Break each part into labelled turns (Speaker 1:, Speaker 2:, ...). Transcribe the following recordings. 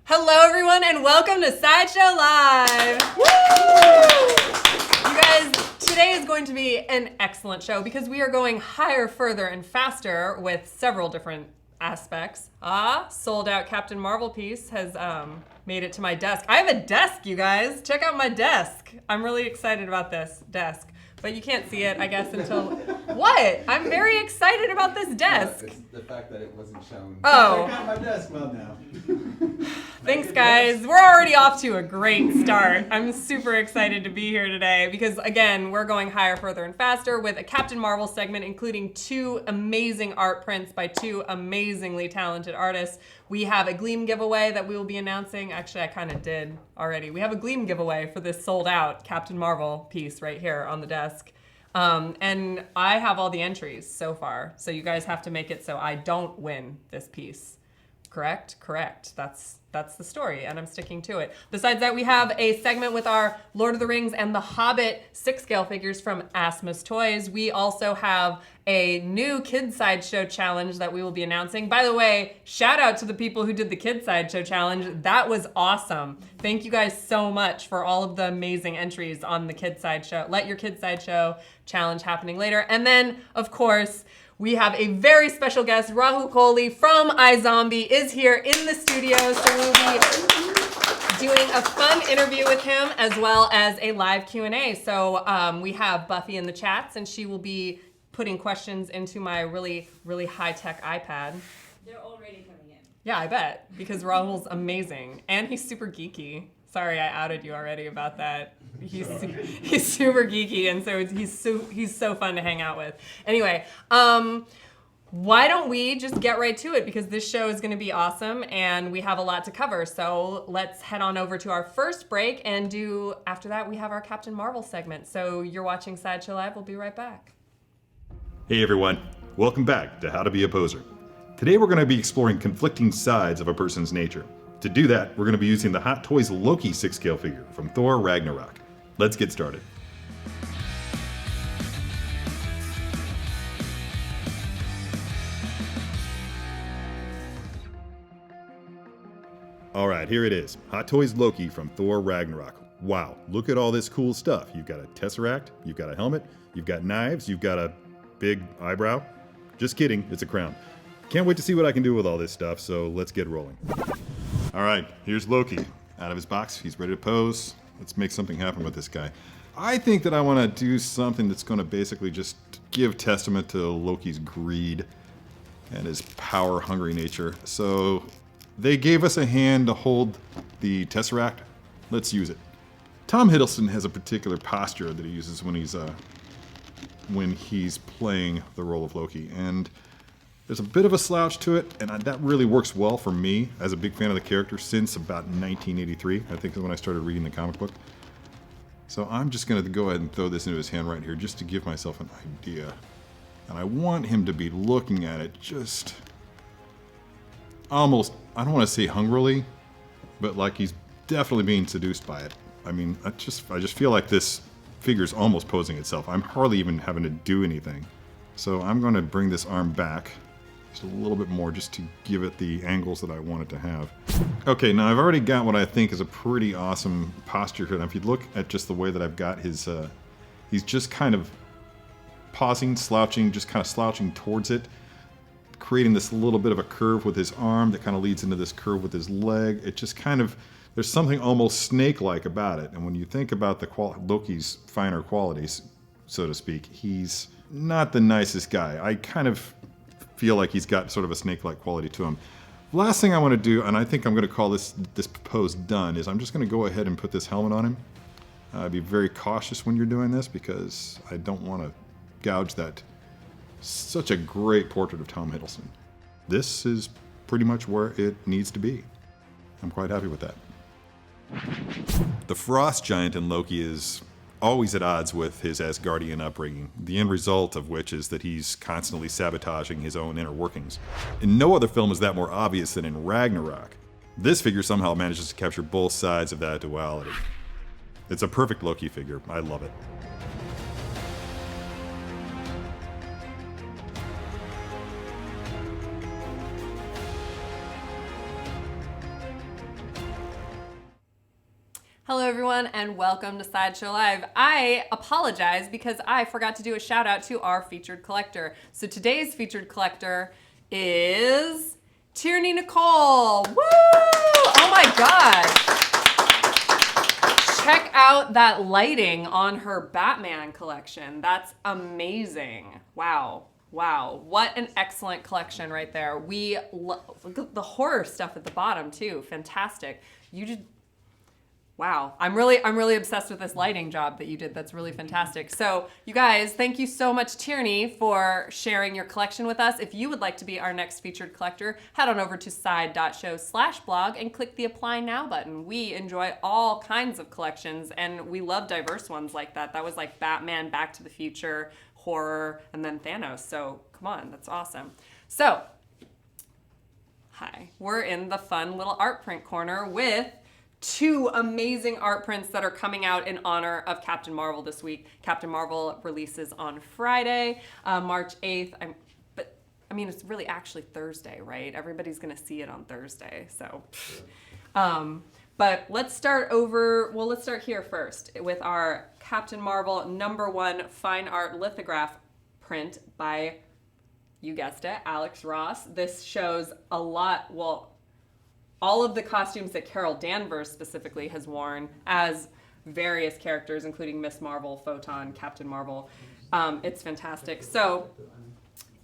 Speaker 1: Hello, everyone, and welcome to Sideshow Live. Woo! You guys, today is going to be an excellent show because we are going higher, further, and faster with several different aspects. Sold out Captain Marvel piece has made it to my desk. I have a desk, you guys. Check out my desk. I'm really excited about this desk. But you can't see it, I guess, until... What? I'm very excited about this desk.
Speaker 2: No, it's the fact that it wasn't shown.
Speaker 1: Oh.
Speaker 3: Check out my desk. Well, now.
Speaker 1: Thanks, guys. We're already off to a great start. I'm super excited to be here today because, again, we're going higher, further, and faster with a Captain Marvel segment, including 2 amazing art prints by 2 amazingly talented artists. We have a Gleam giveaway that we will be announcing. Actually, I kind of did already. We have a Gleam giveaway for this sold-out Captain Marvel piece right here on the desk. And I have all the entries so far, so you guys have to make it so I don't win this piece. Correct? Correct. That's the story, and I'm sticking to it. Besides that, we have a segment with our Lord of the Rings and the Hobbit 6-scale figures from Asmus Toys. We also have a new Kids Sideshow challenge that we will be announcing. By the way, shout out to the people who did the Kids Sideshow challenge. That was awesome. Thank you guys so much for all of the amazing entries on the Kids Sideshow. Let Your Kids Sideshow challenge happening later. And then, of course, we have a very special guest. Rahul Kohli from iZombie is here in the studio, so we'll be doing a fun interview with him as well as a live Q&A. So we have Buffy in the chats, and she will be putting questions into my really, really high-tech iPad.
Speaker 4: They're already coming in.
Speaker 1: Yeah, I bet, because Rahul's amazing, and he's super geeky. Sorry, I outed you already about that. He's super geeky, and so he's so fun to hang out with. Anyway, why don't we just get right to it, because this show is going to be awesome, and we have a lot to cover. So let's head on over to our first break, and after that, we have our Captain Marvel segment. So you're watching Sideshow Live. We'll be right back.
Speaker 5: Hey everyone, welcome back to How to Be a Poser. Today we're going to be exploring conflicting sides of a person's nature. To do that, we're going to be using the Hot Toys Loki 6-scale figure from Thor Ragnarok. Let's get started. Alright, here it is. Hot Toys Loki from Thor Ragnarok. Wow, look at all this cool stuff. You've got a tesseract, you've got a helmet, you've got knives, you've got a big eyebrow. Just kidding, it's a crown. Can't wait to see what I can do with all this stuff, so let's get rolling. Alright, here's Loki. Out of his box, he's ready to pose. Let's make something happen with this guy. I think that I want to do something that's going to basically just give testament to Loki's greed and his power-hungry nature. So they gave us a hand to hold the tesseract. Let's use it. Tom Hiddleston has a particular posture that he uses when he's playing the role of Loki, and there's a bit of a slouch to it, and that really works well for me as a big fan of the character since about 1983, I think is when I started reading the comic book. So I'm just going to go ahead and throw this into his hand right here just to give myself an idea. And I want him to be looking at it just almost, I don't want to say hungrily, but like he's definitely being seduced by it. I mean, I just feel like this figure's almost posing itself. I'm hardly even having to do anything. So I'm going to bring this arm back just a little bit more just to give it the angles that I want it to have. Okay, now I've already got what I think is a pretty awesome posture here. Now if you look at just the way that I've got his, he's just kind of pausing, slouching, just kind of slouching towards it, creating this little bit of a curve with his arm that kind of leads into this curve with his leg. It just kind of, there's something almost snake-like about it. And when you think about Loki's finer qualities, so to speak, he's not the nicest guy. I kind of feel like he's got sort of a snake-like quality to him. Last thing I want to do, and I think I'm going to call this pose done, is I'm just going to go ahead and put this helmet on him. Be very cautious when you're doing this because I don't want to gouge that. Such a great portrait of Tom Hiddleston. This is pretty much where it needs to be. I'm quite happy with that. The Frost Giant in Loki is always at odds with his Asgardian upbringing, the end result of which is that he's constantly sabotaging his own inner workings. In no other film is that more obvious than in Ragnarok. This figure somehow manages to capture both sides of that duality. It's a perfect Loki figure. I love it.
Speaker 1: Hello everyone and welcome to Sideshow Live. I apologize because I forgot to do a shout out to our featured collector. So today's featured collector is Tierney Nicole. Woo! Oh my gosh. Check out that lighting on her Batman collection. That's amazing. Wow. Wow, what an excellent collection right there. Look at the horror stuff at the bottom too. Fantastic. Wow, I'm really obsessed with this lighting job that you did. That's really fantastic. So you guys, thank you so much, Tierney, for sharing your collection with us. If you would like to be our next featured collector, head on over to side.show/blog and click the Apply Now button. We enjoy all kinds of collections and we love diverse ones like that. That was like Batman, Back to the Future, horror, and then Thanos. So come on, that's awesome. So, hi, we're in the fun little art print corner with two amazing art prints that are coming out in honor of Captain Marvel this week. Captain Marvel releases on Friday, March 8th. It's really actually Thursday, right? Everybody's gonna see it on Thursday, so. But let's start here first with our Captain Marvel #1 fine art lithograph print by, you guessed it, Alex Ross. This shows all of the costumes that Carol Danvers specifically has worn as various characters, including Miss Marvel, Photon, Captain Marvel. It's fantastic. So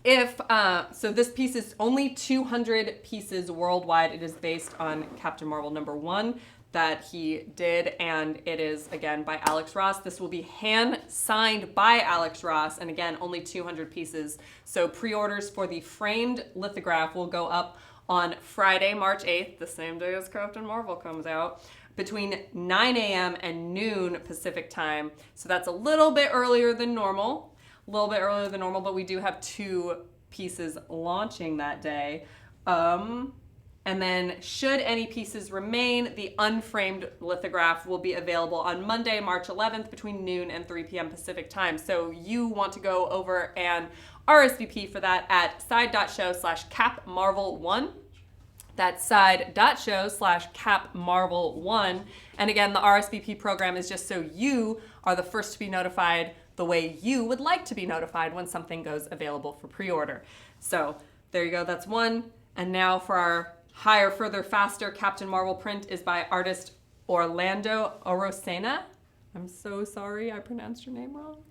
Speaker 1: this piece is only 200 pieces worldwide. It is based on Captain Marvel #1 that he did, and it is, again, by Alex Ross. This will be hand-signed by Alex Ross, and again, only 200 pieces. So pre-orders for the framed lithograph will go up on Friday, March 8th, the same day as Captain Marvel comes out, between 9 a.m. and noon Pacific time. So that's a little bit earlier than normal, but we do have 2 pieces launching that day. And then should any pieces remain, the unframed lithograph will be available on Monday, March 11th between noon and 3 p.m. Pacific time. So you want to go over and RSVP for that at side.show/capmarvel1. That's side.show/capmarvel1. And again, the RSVP program is just so you are the first to be notified the way you would like to be notified when something goes available for pre-order. So there you go, that's one. And now for our higher, further, faster Captain Marvel print is by artist Orlando Orosena. I'm so sorry I pronounced your name wrong.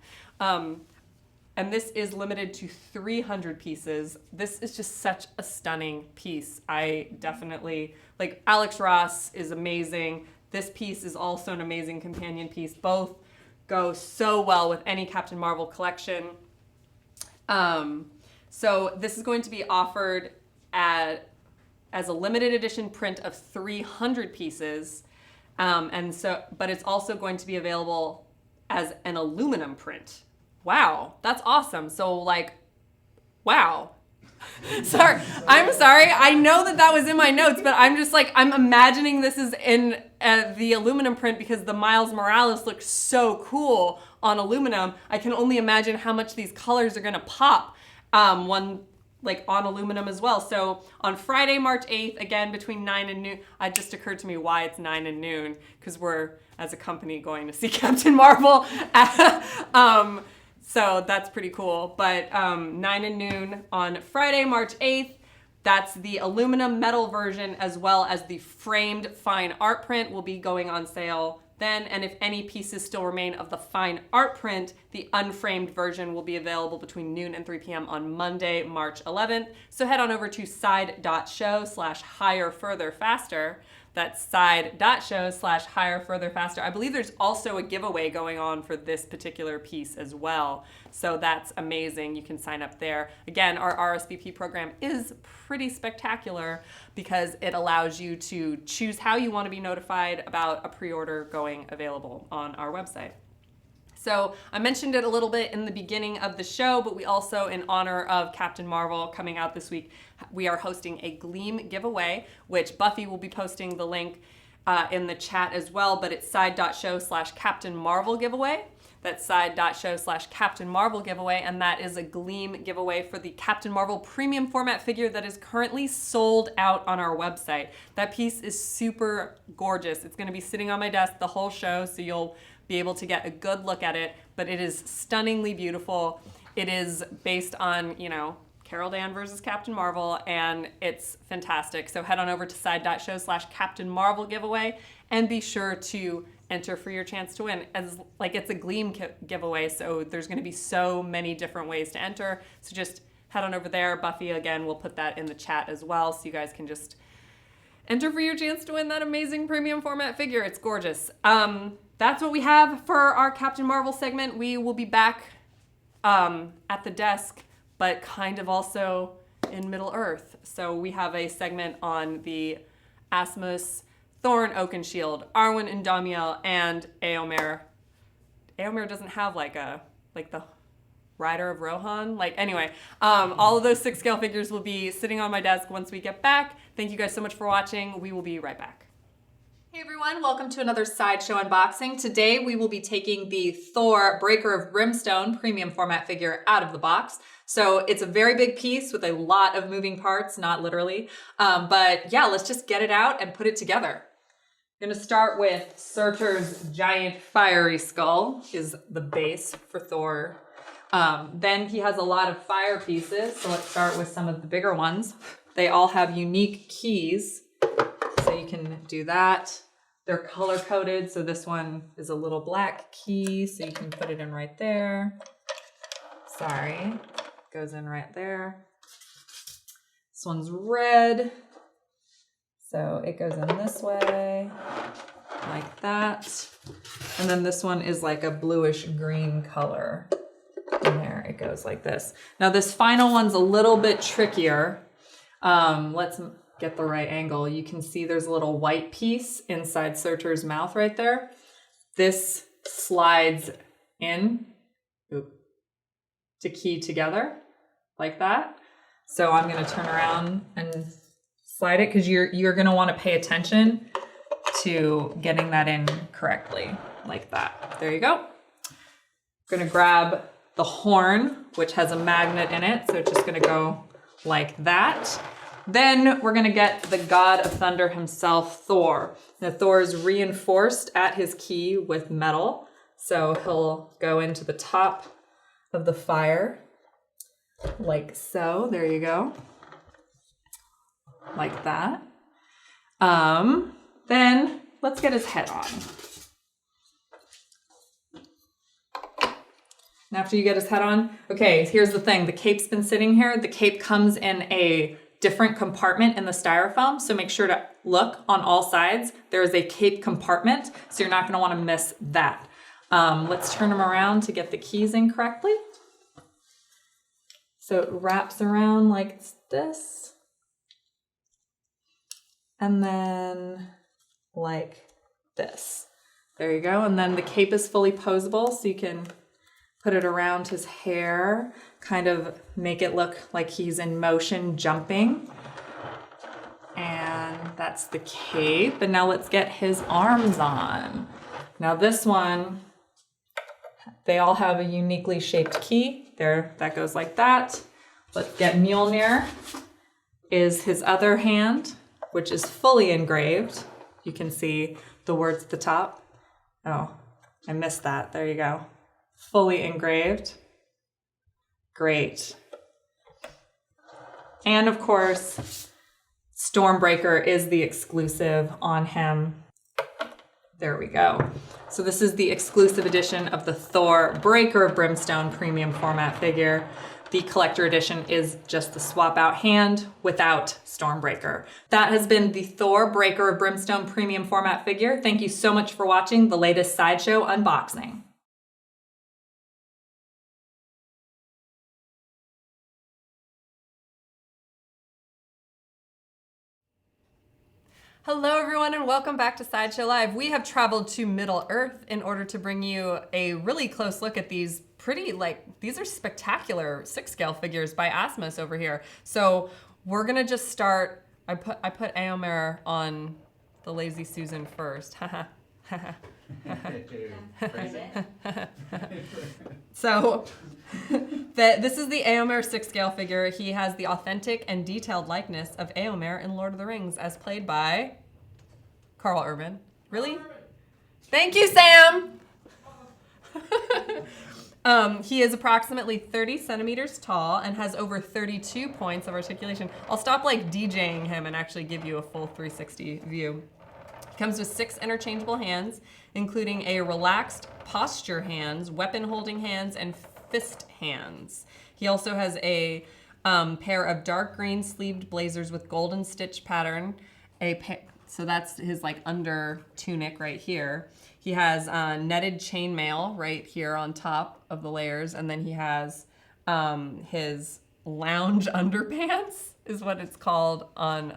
Speaker 1: And this is limited to 300 pieces. This is just such a stunning piece. I definitely, Alex Ross is amazing. This piece is also an amazing companion piece. Both go so well with any Captain Marvel collection. So this is going to be offered as a limited edition print of 300 pieces. But it's also going to be available as an aluminum print. Wow, that's awesome. So wow. I'm sorry. I know that was in my notes, but I'm just I'm imagining this is in the aluminum print because the Miles Morales looks so cool on aluminum. I can only imagine how much these colors are gonna pop on aluminum as well. So on Friday, March 8th, again, between 9 and noon, it just occurred to me why it's 9 and noon, because we're, as a company, going to see Captain Marvel. So that's pretty cool. But 9 and noon on Friday, March 8th, that's the aluminum metal version, as well as the framed fine art print will be going on sale then. And if any pieces still remain of the fine art print, the unframed version will be available between noon and 3 p.m. on Monday, March 11th. So head on over to side.show/higher-further-faster. That's side.show/higher-further-faster. I believe there's also a giveaway going on for this particular piece as well. So that's amazing. You can sign up there. Again, our RSVP program is pretty spectacular because it allows you to choose how you want to be notified about a pre-order going available on our website. So I mentioned it a little bit in the beginning of the show, but we also, in honor of Captain Marvel coming out this week, we are hosting a Gleam giveaway, which Buffy will be posting the link in the chat as well, but it's side.show/Captain Marvel giveaway. That's side.show/Captain Marvel giveaway, and that is a Gleam giveaway for the Captain Marvel premium format figure that is currently sold out on our website. That piece is super gorgeous. It's gonna be sitting on my desk the whole show, so you'll be able to get a good look at it, but it is stunningly beautiful. It is based on, you know, Carol Danvers is Captain Marvel, and it's fantastic. So head on over to side.show/Captain Marvel giveaway and be sure to enter for your chance to win. As like it's a Gleam giveaway, so there's going to be so many different ways to enter. So just head on over there. Buffy, again, will put that in the chat as well, so you guys can just enter for your chance to win that amazing premium format figure. It's gorgeous. That's what we have for our Captain Marvel segment. We will be back at the desk, but kind of also in Middle Earth. So we have a segment on the Asmus, Thor and Oakenshield, Arwen and Damiel, and Éomer. Éomer doesn't have like the Rider of Rohan. Anyway, all of those 6 scale figures will be sitting on my desk once we get back. Thank you guys so much for watching. We will be right back. Hey everyone, welcome to another Sideshow unboxing. Today we will be taking the Thor Breaker of Brimstone premium format figure out of the box. So it's a very big piece with a lot of moving parts, not literally. But yeah, let's just get it out and put it together. I'm gonna start with Surtur's giant fiery skull is the base for Thor. Then he has a lot of fire pieces. So let's start with some of the bigger ones. They all have unique keys. So you can do that. They're color coded. So this one is a little black key. So you can put it in right there. Sorry, goes in right there. This one's red. So it goes in this way, like that. And then this one is like a bluish green color. And there it goes like this. Now this final one's a little bit trickier. Let's get the right angle. You can see there's a little white piece inside Surtur's mouth right there. This slides in to key together like that. So I'm going to turn around and slide it because you're going to want to pay attention to getting that in correctly like that. There you go. I'm going to grab the horn, which has a magnet in it. So it's just going to go like that. Then we're going to get the God of Thunder himself, Thor. Now Thor is reinforced at his key with metal. So he'll go into the top of the fire like so. There you go. Like that. Then let's get his head on. And after you get his head on, okay, here's the thing. The cape's been sitting here. The cape comes in a different compartment in the styrofoam. So make sure to look on all sides. There is a cape compartment, so you're not gonna wanna miss that. Let's turn them around to get the keys in correctly. So it wraps around like this. And then like this. There you go. And then the cape is fully posable, so you can put it around his hair, kind of make it look like he's in motion jumping. And that's the cape. And now let's get his arms on. Now this one, they all have a uniquely shaped key. There, that goes like that. Let's get Mjolnir is his other hand, which is fully engraved. You can see the words at the top. Oh, I missed that. There you go. Fully engraved. Great. And of course, Stormbreaker is the exclusive on him. There we go. So this is the exclusive edition of the Thor Breaker of Brimstone premium format figure. The collector edition is just the swap out hand without Stormbreaker. That has been the Thor Breaker of Brimstone premium format figure. Thank you so much for watching the latest Sideshow unboxing. Hello everyone and welcome back to Sideshow Live. We have traveled to Middle Earth in order to bring you a really close look at these these are spectacular 6-scale figures by Asmus over here. So we're gonna just start, I put Éomer on the Lazy Susan first. So, this is the Éomer 6-scale figure. He has the authentic and detailed likeness of Éomer in Lord of the Rings, as played by Carl Urban. Really? Thank you, Sam! He is approximately 30 centimeters tall and has over 32 points of articulation. I'll stop like DJing him and actually give you a full 360 view. He comes with 6 interchangeable hands, including a relaxed posture hands, weapon holding hands, and fist hands. He also has a pair of dark green sleeved blazers with golden stitch pattern. So that's his like under tunic right here. He has netted chainmail right here on top of the layers, and then he has his lounge underpants is what it's called on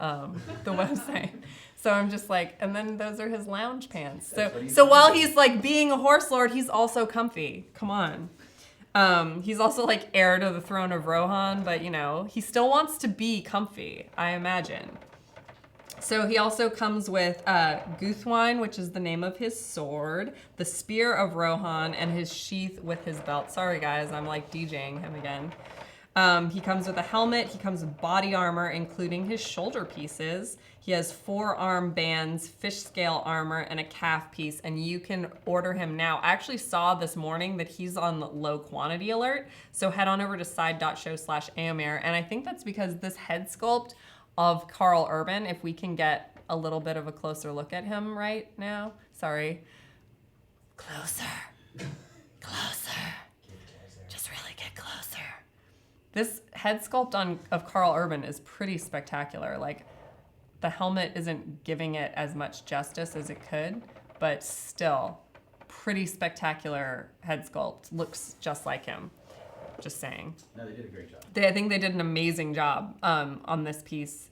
Speaker 1: the website. So I'm just like, and then those are his lounge pants. So while he's like being a horse lord, he's also comfy. Come on. He's also like heir to the throne of Rohan, but you know, he still wants to be comfy, I imagine. So he also comes with Guthwine, which is the name of his sword, the spear of Rohan, and his sheath with his belt. Sorry guys, I'm like DJing him again. He comes with a helmet, he comes with body armor, including his shoulder pieces. He has 4 arm bands, fish scale armor, and a calf piece, and you can order him now. I actually saw this morning that he's on low quantity alert, so head on over to side.show/Éomer, and I think that's because this head sculpt of Carl Urban, if we can get a little bit of a closer look at him right now. Sorry. Closer. Just really get closer. This head sculpt of Carl Urban is pretty spectacular. Like, the helmet isn't giving it as much justice as it could, but still, pretty spectacular head sculpt. Looks just like him. Just saying.
Speaker 2: No, they did a great job.
Speaker 1: I think they did an amazing job on this piece,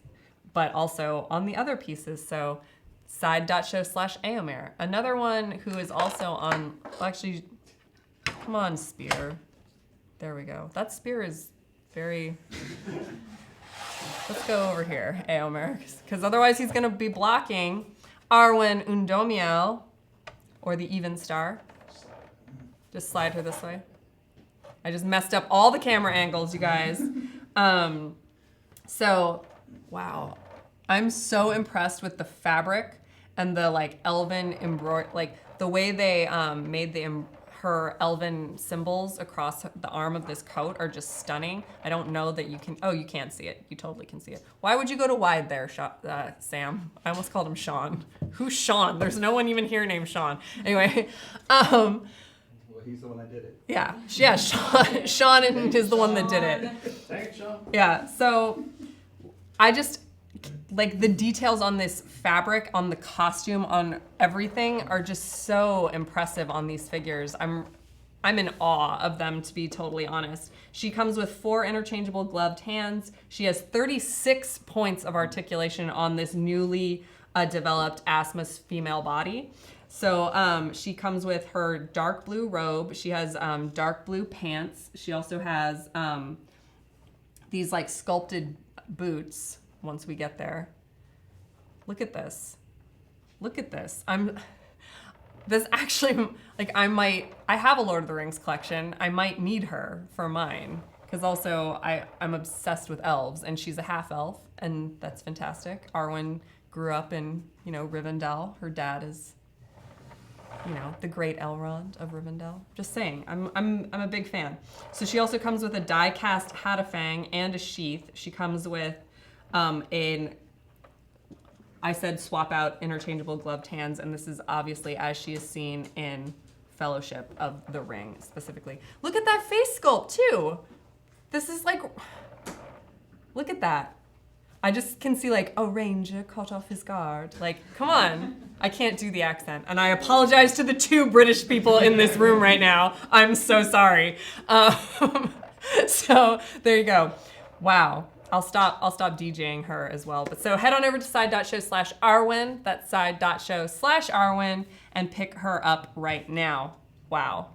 Speaker 1: but also on the other pieces. So side.show/Éomer. Another one who is also on, well, actually, come on, spear. There we go. That spear is very, let's go over here, Éomer, because otherwise he's going to be blocking Arwen Undomiel, or the Even Star. Just slide her this way. I just messed up all the camera angles, you guys. So, wow. I'm so impressed with the fabric and the like elven embroidery, like the way they made her elven symbols across the arm of this coat are just stunning. I don't know that you can, oh, you can't see it. You totally can see it. Why would you go to wide there, Sam? I almost called him Sean. Who's Sean? There's no one even here named Sean. Anyway,
Speaker 2: Well, he's the one that did it.
Speaker 1: yeah, Sean is the one that did it.
Speaker 2: Thanks, Sean.
Speaker 1: Yeah, so I just, like the details on this fabric, on the costume, on everything are just so impressive on these figures. I'm in awe of them, to be totally honest. She comes with 4 interchangeable gloved hands. She has 36 points of articulation on this newly developed Asmus female body. So she comes with her dark blue robe. She has dark blue pants. She also has these like sculpted boots once we get there. Look at this. Look at this. This actually, like I have a Lord of the Rings collection. I might need her for mine. Because also I'm obsessed with elves, and she's a half elf, and that's fantastic. Arwen grew up in, Rivendell. Her dad is, the great Elrond of Rivendell. Just saying, I'm a big fan. So she also comes with a die-cast Hatafang and a sheath. She comes with I said swap out interchangeable gloved hands, and this is obviously as she is seen in Fellowship of the Ring specifically. Look at that face sculpt too. This is like, look at that. I just can see like a ranger caught off his guard. Like, come on. I can't do the accent. And I apologize to the 2 British people in this room right now. I'm so sorry. So there you go. Wow. I'll stop DJing her as well. But so head on over to side.show/Arwen. That's side.show/Arwen, and pick her up right now. Wow.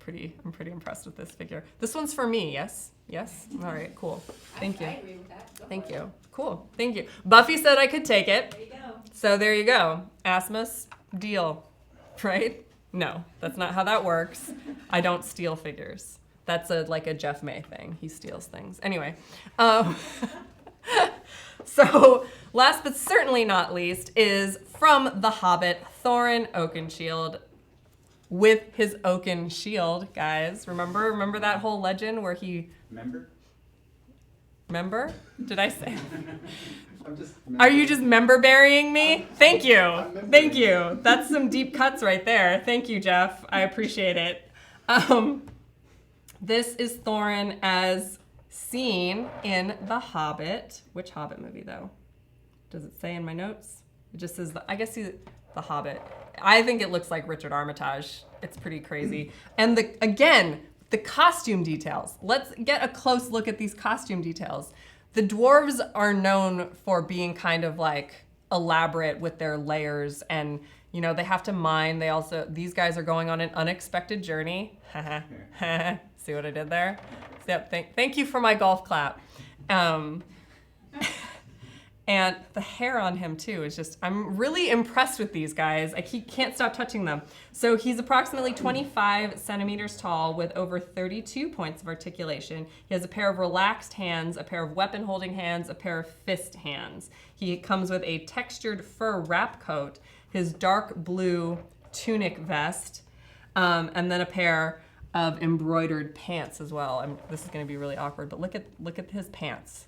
Speaker 1: I'm pretty impressed with this figure. This one's for me, yes? Yes? All right, cool. Thank you.
Speaker 4: I agree with that. Go
Speaker 1: Thank
Speaker 4: for it.
Speaker 1: you. Cool. Thank you. Buffy said I could take it.
Speaker 4: There you go.
Speaker 1: So there you go. Asmus, deal. right? No, that's not how that works. I don't steal figures. That's like a Jeff May thing. He steals things. Anyway, so last but certainly not least is from The Hobbit, Thorin Oakenshield with his oaken shield, guys. Remember that whole legend where he... Remember? Did I say? Are you just member burying me? Thank you. Thank you. That's some deep cuts right there. Thank you, Jeff. I appreciate it. This is Thorin as seen in The Hobbit. Which Hobbit movie, though? Does it say in my notes? It just says, I guess he's The Hobbit. I think it looks like Richard Armitage. It's pretty crazy. And again, the costume details. Let's get a close look at these costume details. The dwarves are known for being kind of like elaborate with their layers, and you know, they have to mine. These guys are going on an unexpected journey. See what I did there? Yep, thank you for my golf clap. And the hair on him too is just, I'm really impressed with these guys. I can't stop touching them. So he's approximately 25 centimeters tall with over 32 points of articulation. He has a pair of relaxed hands, a pair of weapon holding hands, a pair of fist hands. He comes with a textured fur wrap coat, his dark blue tunic vest, and then a pair of embroidered pants as well. This is gonna be really awkward, but look at his pants.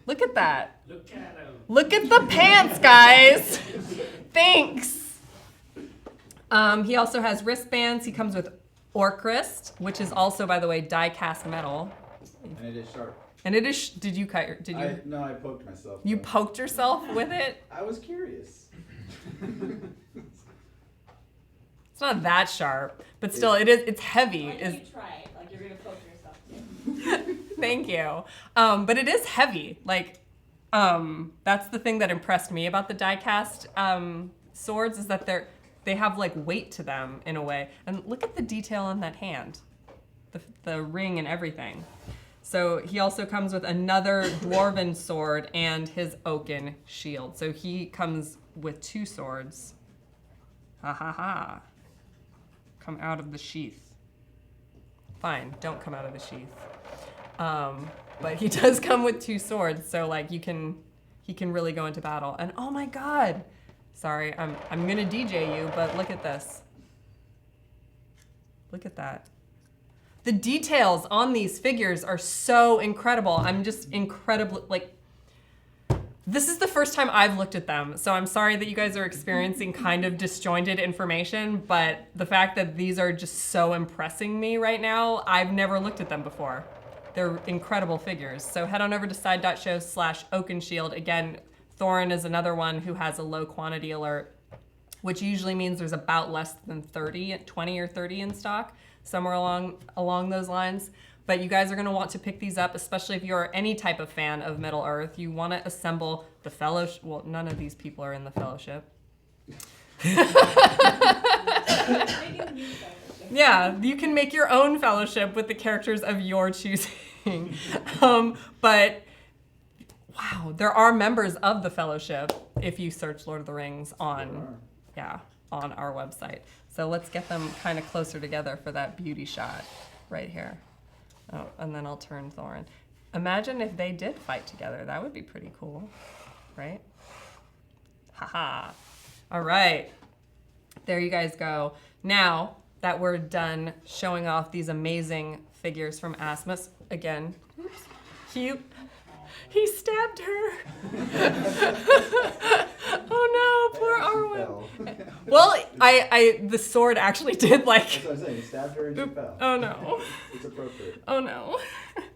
Speaker 1: Look at that.
Speaker 3: Look at him.
Speaker 1: Look at the pants, guys. Thanks. He also has wristbands. He comes with orc wrist, which is also, by the way, die-cast metal.
Speaker 2: And it is sharp.
Speaker 1: And it is. Did you cut your? Did you?
Speaker 2: No, I poked myself.
Speaker 1: You poked yourself with it?
Speaker 2: I was curious.
Speaker 1: It's not that sharp, but still, it is. It's heavy.
Speaker 4: Why don't you try it? Like you're gonna poke yourself too.
Speaker 1: Thank you. But it is heavy. That's the thing that impressed me about the die-cast swords is that they have like weight to them in a way. And look at the detail on that hand, the ring and everything. So he also comes with another dwarven sword and his oaken shield. So he comes with two swords. Ha ha ha. Come out of the sheath. Fine, don't come out of the sheath. But he does come with two swords, so like he can really go into battle. And oh my God, sorry, I'm gonna DJ you, but look at this. Look at that. The details on these figures are so incredible. I'm just incredibly this is the first time I've looked at them, so I'm sorry that you guys are experiencing kind of disjointed information, but the fact that these are just so impressing me right now, I've never looked at them before. They're incredible figures. So head on over to side.show/Oakenshield. Again, Thorin is another one who has a low quantity alert, which usually means there's about less than 20 or 30 in stock, somewhere along those lines. But you guys are gonna want to pick these up, especially if you're any type of fan of Middle Earth. You wanna assemble the Fellowship. Well, none of these people are in the Fellowship. Yeah, you can make your own fellowship with the characters of your choosing. But wow, there are members of the Fellowship if you search Lord of the Rings on our website. So let's get them kind of closer together for that beauty shot right here. Oh, and then I'll turn Thorin. Imagine if they did fight together. That would be pretty cool, right? Haha. All right. There you guys go. Now that we're done showing off these amazing figures from Asmus, again, he stabbed her. Oh no, poor Arwen. Well, the sword actually did like.
Speaker 2: That's what I'm saying. You stabbed her and she fell.
Speaker 1: Oh no.
Speaker 2: It's appropriate.
Speaker 1: Oh no.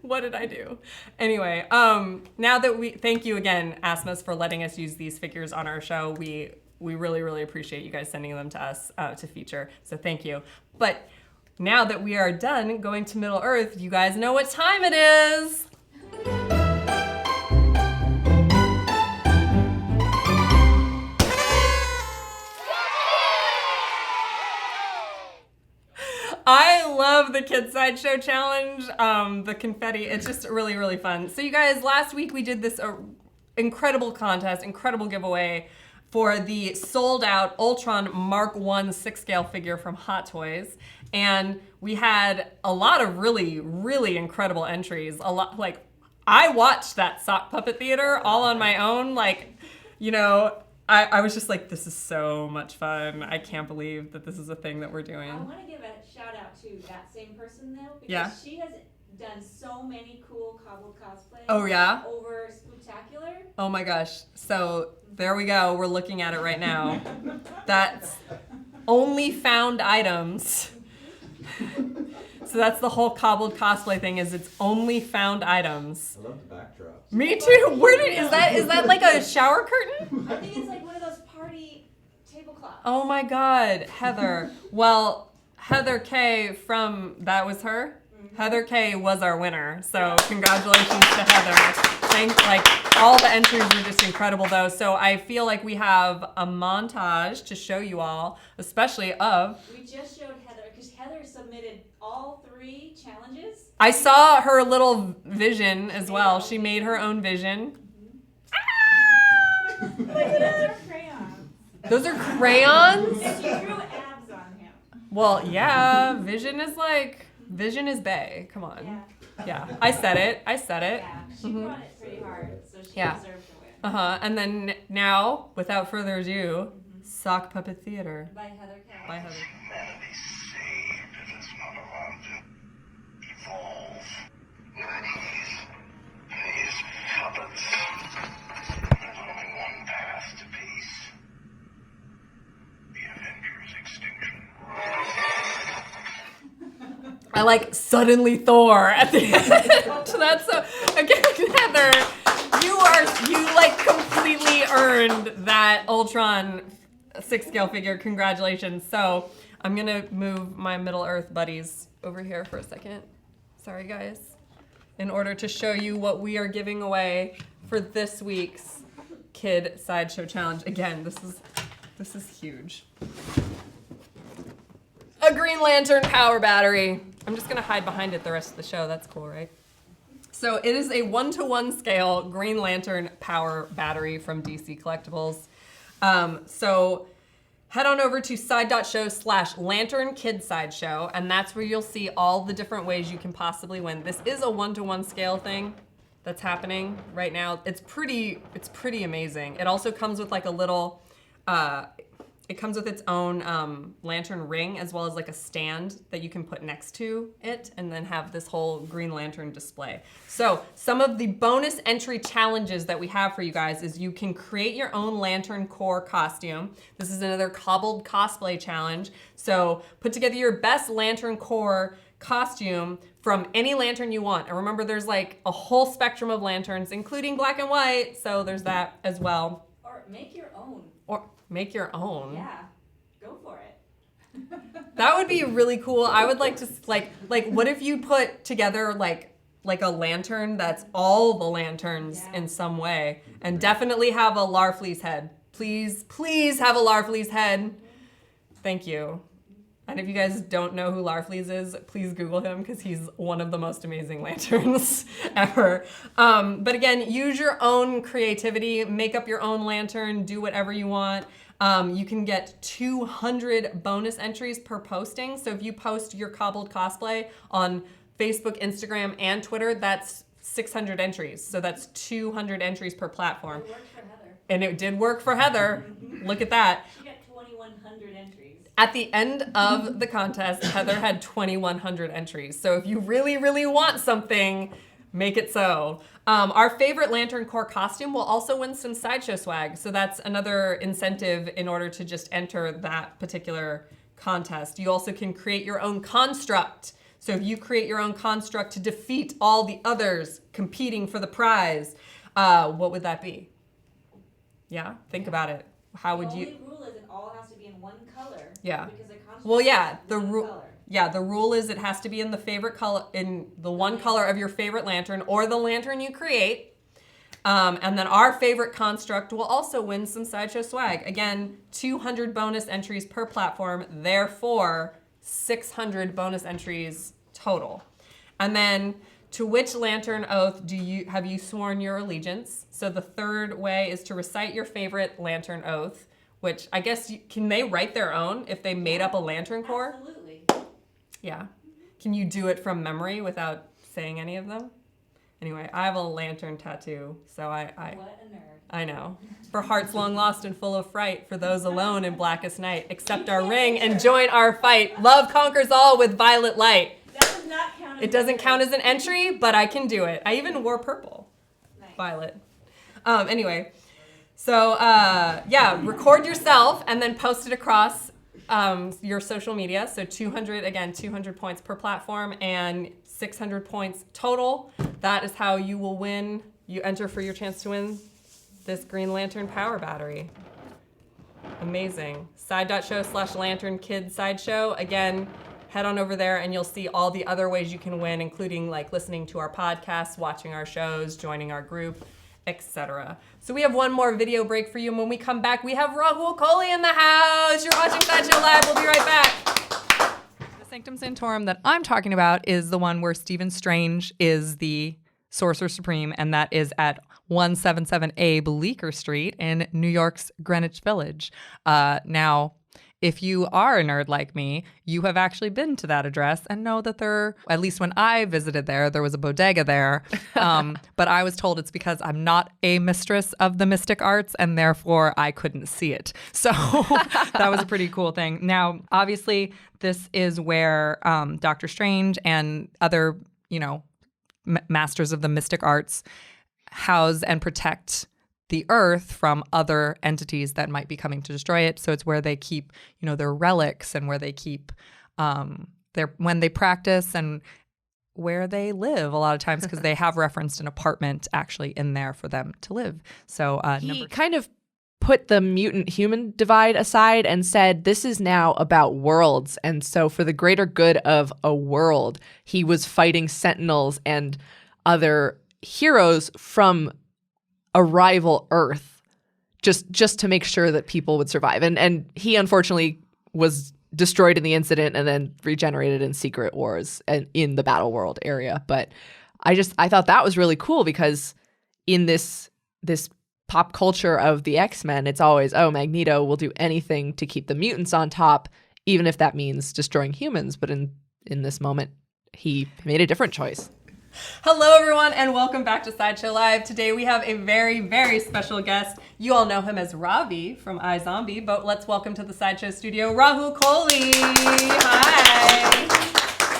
Speaker 1: What did I do? Anyway, now that thank you again, Asmus, for letting us use these figures on our show. We really, really appreciate you guys sending them to us to feature. So thank you. But now that we are done going to Middle Earth, you guys know what time it is. I love the Kids Sideshow Challenge, the confetti. It's just really, really fun. So you guys, last week we did this incredible contest, incredible giveaway for the sold out Ultron Mark 1 6-scale figure from Hot Toys. And we had a lot of really, really incredible entries. A lot, like, I watched that sock puppet theater all on my own. Like, you know, I was just like, this is so much fun. I can't believe that this is a thing that we're doing.
Speaker 4: I want to give a shout out to that same person though, because
Speaker 1: Yeah.
Speaker 4: she has done so many cool cobbled cosplays.
Speaker 1: Oh, yeah?
Speaker 4: Over Spooktacular.
Speaker 1: Oh my gosh. So there we go. We're looking at it right now. That's only found items. So that's the whole cobbled cosplay thing, is it's only found items.
Speaker 2: I love the backdrops.
Speaker 1: Me too. Is that like a shower curtain?
Speaker 4: I think it's like one of those party tablecloths.
Speaker 1: Oh my God, Heather. Well, Heather K that was her? Heather K was our winner. So congratulations to Heather. All the entries were just incredible though. So I feel like we have a montage to show you all, especially of.
Speaker 4: We just showed Heather, because Heather submitted all 3 challenges.
Speaker 1: I saw her little vision as well. She made her own vision.
Speaker 4: Look at those crayons.
Speaker 1: Those are crayons?
Speaker 4: And she drew abs on him.
Speaker 1: Well, yeah, Vision is bae. Come on. Yeah, I said it.
Speaker 4: Yeah, she brought it pretty hard, so she
Speaker 1: Yeah.
Speaker 4: deserved to win.
Speaker 1: And then now, without further ado, Sock Puppet Theater
Speaker 4: By Heather K.
Speaker 1: by Heather.
Speaker 3: Humanity saved if it's not allowed to evolve. These puppets. There's only one path to peace. The Avengers' extinction.
Speaker 1: I like suddenly Thor at the end. That's so, again, Heather, you like completely earned that Ultron 6-scale figure. Congratulations. So I'm gonna move my Middle Earth buddies over here for a second. Sorry guys. In order to show you what we are giving away for this week's Kid Sideshow Challenge. Again, this is huge. A Green Lantern power battery. I'm just gonna hide behind it the rest of the show. That's cool, right? So it is a 1-to-1 scale Green Lantern power battery from DC Collectibles. So head on over to side.show/Lantern Kid Sideshow, and that's where you'll see all the different ways you can possibly win. This is a 1-to-1 scale thing that's happening right now. It's pretty amazing. It also comes with like a little, it comes with its own lantern ring, as well as like a stand that you can put next to it and then have this whole Green Lantern display. So some of the bonus entry challenges that we have for you guys is you can create your own Lantern Core costume. This is another cobbled cosplay challenge. So put together your best Lantern Core costume from any lantern you want. And remember, there's like a whole spectrum of lanterns, including black and white. So there's that as well.
Speaker 4: Or make your own.
Speaker 1: Or make your own.
Speaker 4: Yeah, go for it.
Speaker 1: That would be really cool. I would like to like what if you put together like a lantern that's all the lanterns in some way, and definitely have a Larfleeze head. Please have a Larfleeze head. Thank you. And if you guys don't know who Larfleeze is, please Google him, because he's one of the most amazing lanterns ever. But again, use your own creativity, make up your own lantern, do whatever you want. You can get 200 bonus entries per posting. So if you post your cobbled cosplay on Facebook, Instagram, and Twitter, that's 600 entries. So that's 200 entries per platform.
Speaker 4: It worked for Heather.
Speaker 1: And it did work for Heather. Look at that.
Speaker 4: She got 2,100 entries.
Speaker 1: At the end of the contest, Heather had 2,100 entries. So if you really, really want something, make it so. Our favorite Lantern Core costume will also win some Sideshow swag. So that's another incentive in order to just enter that particular contest. You also can create your own construct. So if you create your own construct to defeat all the others competing for the prize, what would that be? Yeah, think about it. How would you?
Speaker 4: The only rule is it all has to be in one color.
Speaker 1: Yeah.
Speaker 4: Because the construct
Speaker 1: Well, yeah,
Speaker 4: is
Speaker 1: the
Speaker 4: one
Speaker 1: rule.
Speaker 4: color.
Speaker 1: Yeah, the rule is it has to be in the favorite color, in the one color of your favorite lantern or the lantern you create. And then our favorite construct will also win some Sideshow swag. Again, 200 bonus entries per platform, therefore 600 bonus entries total. And then To which lantern oath have you sworn your allegiance? So the third way is to recite your favorite lantern oath, which I guess, can they write their own if they made up a lantern corps?
Speaker 4: Absolutely.
Speaker 1: Yeah. Can you do it from memory without saying any of them? Anyway, I have a lantern tattoo, so
Speaker 4: What a nerd.
Speaker 1: I know. For hearts long lost and full of fright, for those alone in blackest night, accept our ring and join our fight. Love conquers all with violet light.
Speaker 4: That does not count as
Speaker 1: It doesn't count as an entry, but I can do it. I even wore purple.
Speaker 4: Nice.
Speaker 1: Violet. Anyway, so yeah, record yourself and then post it across your social media. So 200 points per platform and 600 points total. That is how you will win. You enter for your chance to win this Green Lantern Power Battery. Amazing. Side.show/Lantern Kid Sideshow. Again, head on over there and you'll see all the other ways you can win, including like listening to our podcasts, watching our shows, joining our group, etc. So we have one more video break for you, and when we come back, we have Rahul Kohli in the house. You're watching Sideshow Live. We'll be right back. The Sanctum Sanctorum that I'm talking about is the one where Stephen Strange is the Sorcerer Supreme, and that is at 177A Bleecker Street in New York's Greenwich Village. Now, if you are a nerd like me, you have actually been to that address and know that at least when I visited there was a bodega there. But I was told it's because I'm not a mistress of the mystic arts and therefore I couldn't see it. So that was a pretty cool thing. Now, obviously, this is where Doctor Strange and other, masters of the mystic arts house and protect the earth from other entities that might be coming to destroy it. So it's where they keep, their relics and where they keep when they practice and where they live a lot of times, because they have referenced an apartment actually in there for them to live. So
Speaker 6: he kind of put the mutant human divide aside and said, this is now about worlds. And so for the greater good of a world, he was fighting sentinels and other heroes from a rival Earth just to make sure that people would survive. And he unfortunately was destroyed in the incident and then regenerated in Secret Wars and in the Battle World area. But I thought that was really cool, because in this pop culture of the X-Men, it's always, Magneto will do anything to keep the mutants on top, even if that means destroying humans. But in this moment, he made a different choice.
Speaker 1: Hello, everyone, and welcome back to Sideshow Live. Today we have a very, very special guest. You all know him as Ravi from iZombie, but let's welcome to the Sideshow studio, Rahul Kohli. Hi.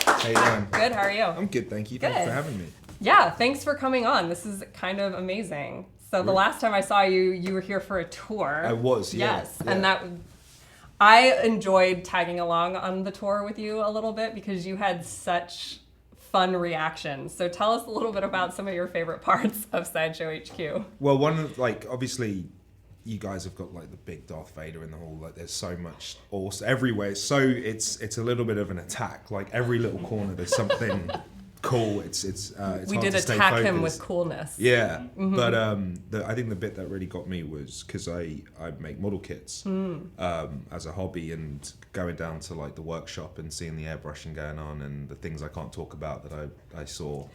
Speaker 7: How you doing?
Speaker 1: Good, how are you?
Speaker 7: I'm good, thank you.
Speaker 1: Good.
Speaker 7: Thanks for having me.
Speaker 1: Yeah, thanks for coming on. This is kind of amazing. So the last time I saw you, you were here for a tour.
Speaker 7: I was, yeah.
Speaker 1: Yes, and I enjoyed tagging along on the tour with you a little bit because you had such fun reactions. So tell us a little bit about some of your favorite parts of Sideshow HQ.
Speaker 7: Well, obviously, you guys have got the big Darth Vader in the hall. There's so much awesome everywhere. So it's a little bit of an attack. Every little corner, there's something cool. It's
Speaker 1: we
Speaker 7: hard
Speaker 1: did
Speaker 7: to stay
Speaker 1: attack him
Speaker 7: focused.
Speaker 1: with coolness.
Speaker 7: Yeah, but I think the bit that really got me was because I make model kits as a hobby, and going down to the workshop and seeing the airbrushing going on and the things I can't talk about that I saw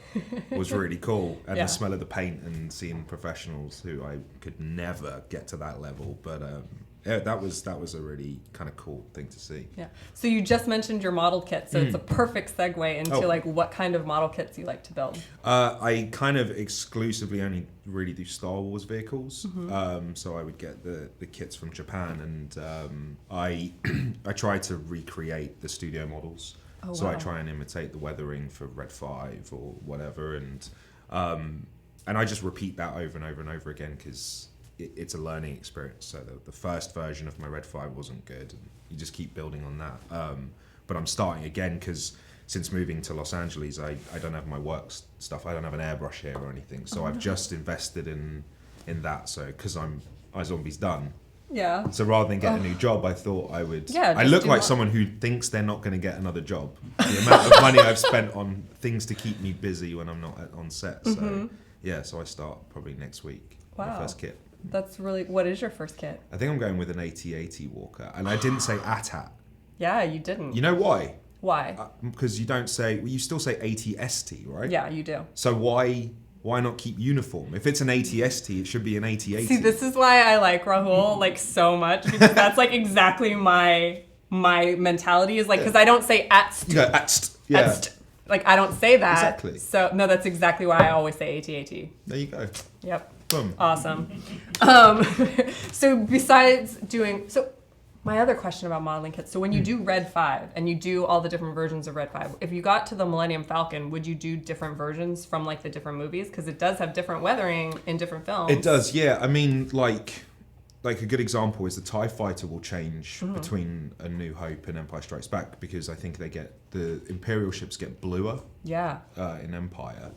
Speaker 7: was really cool, and
Speaker 1: Yeah.
Speaker 7: the smell of the paint and seeing professionals who I could never get to that level, but yeah, that was a really kind of cool thing to see.
Speaker 1: Yeah. So you just mentioned your model kit, so it's a perfect segue into what kind of model kits you like to build.
Speaker 7: I kind of exclusively only really do Star Wars vehicles. So I would get the kits from Japan, and I try to recreate the studio models.
Speaker 1: Oh,
Speaker 7: so
Speaker 1: wow.
Speaker 7: I try and imitate the weathering for Red 5 or whatever, and I just repeat that over and over and over again, because it's a learning experience. So the first version of my Red 5 wasn't good. You just keep building on that. But I'm starting again, because since moving to Los Angeles, I don't have my work stuff. I don't have an airbrush here or anything. So I've just invested in that. So because iZombie's done.
Speaker 1: Yeah.
Speaker 7: So rather than get a new job, I thought I would.
Speaker 1: Yeah,
Speaker 7: I
Speaker 1: just
Speaker 7: look
Speaker 1: do
Speaker 7: like
Speaker 1: one.
Speaker 7: someone who thinks they're not going to get another job. The amount of money I've spent on things to keep me busy when I'm not on set. So yeah, so I start probably next week.
Speaker 1: Wow.
Speaker 7: My first kit.
Speaker 1: That's really, what is your first kit?
Speaker 7: I think I'm going with an 8080 Walker, and I didn't say AT-AT.
Speaker 1: Yeah, you didn't.
Speaker 7: You know why?
Speaker 1: Why?
Speaker 7: Because you don't say, well, you still say ATST, right?
Speaker 1: Yeah, you do.
Speaker 7: So why not keep uniform? If it's an ATST, it should be an AT80.
Speaker 1: See, this is why I like Rahul like so much, because that's like exactly my mentality is like, because I don't say atst.
Speaker 7: You go atst. Yeah.
Speaker 1: Atst. Like I don't say that.
Speaker 7: Exactly.
Speaker 1: So no, that's exactly why I always say AT-AT.
Speaker 7: There you go.
Speaker 1: Yep.
Speaker 7: Boom.
Speaker 1: Awesome. So besides doing, my other question about modeling kits. So when you do Red 5 and you do all the different versions of Red 5, if you got to the Millennium Falcon, would you do different versions from like the different movies? Because it does have different weathering in different films.
Speaker 7: It does, yeah. I mean, like a good example is the TIE Fighter will change between A New Hope and Empire Strikes Back, because I think the Imperial ships get bluer in Empire.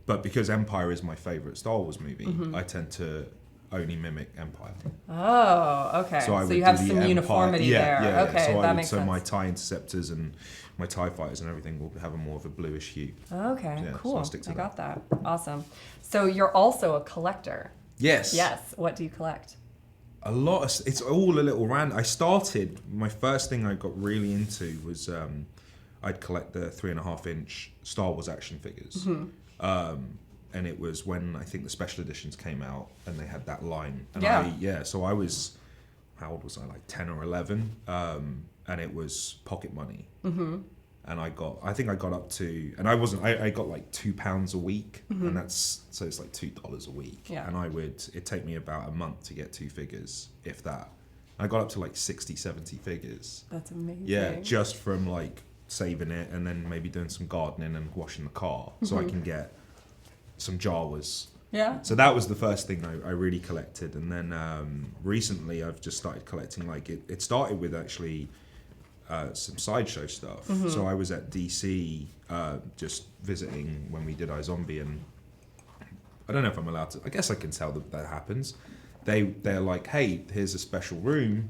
Speaker 7: But because Empire is my favourite Star Wars movie, I tend to only mimic Empire.
Speaker 1: Oh, okay. So you have some uniformity there.
Speaker 7: Yeah,
Speaker 1: okay,
Speaker 7: so
Speaker 1: that makes sense.
Speaker 7: So my TIE Interceptors and my TIE Fighters and everything will have a more of a bluish hue.
Speaker 1: Okay,
Speaker 7: Yeah,
Speaker 1: cool.
Speaker 7: so I'll stick to
Speaker 1: I got that. Awesome. So you're also a collector.
Speaker 7: Yes.
Speaker 1: Yes. What do you collect?
Speaker 7: A lot of, it's all a little random. My first thing I got really into was I'd collect the 3.5-inch Star Wars action figures. And it was when I think the special editions came out and they had that line. And so I was, how old was I? Like 10 or 11. And it was pocket money. And I think I got up to, and I got like £2 a week, and so it's like $2 a week.
Speaker 1: Yeah.
Speaker 7: And it'd take me about a month to get 2 figures, if that. I got up to like 60, 70 figures.
Speaker 1: That's amazing.
Speaker 7: Yeah, just from like saving it and then maybe doing some gardening and washing the car so I can get some Jawas.
Speaker 1: Yeah.
Speaker 7: So that was the first thing I really collected. And then recently I've just started collecting, like it started with actually some Sideshow stuff. So I was at DC just visiting when we did iZombie, and I don't know if I'm allowed to, I guess I can tell that happens. They're like, hey, here's a special room,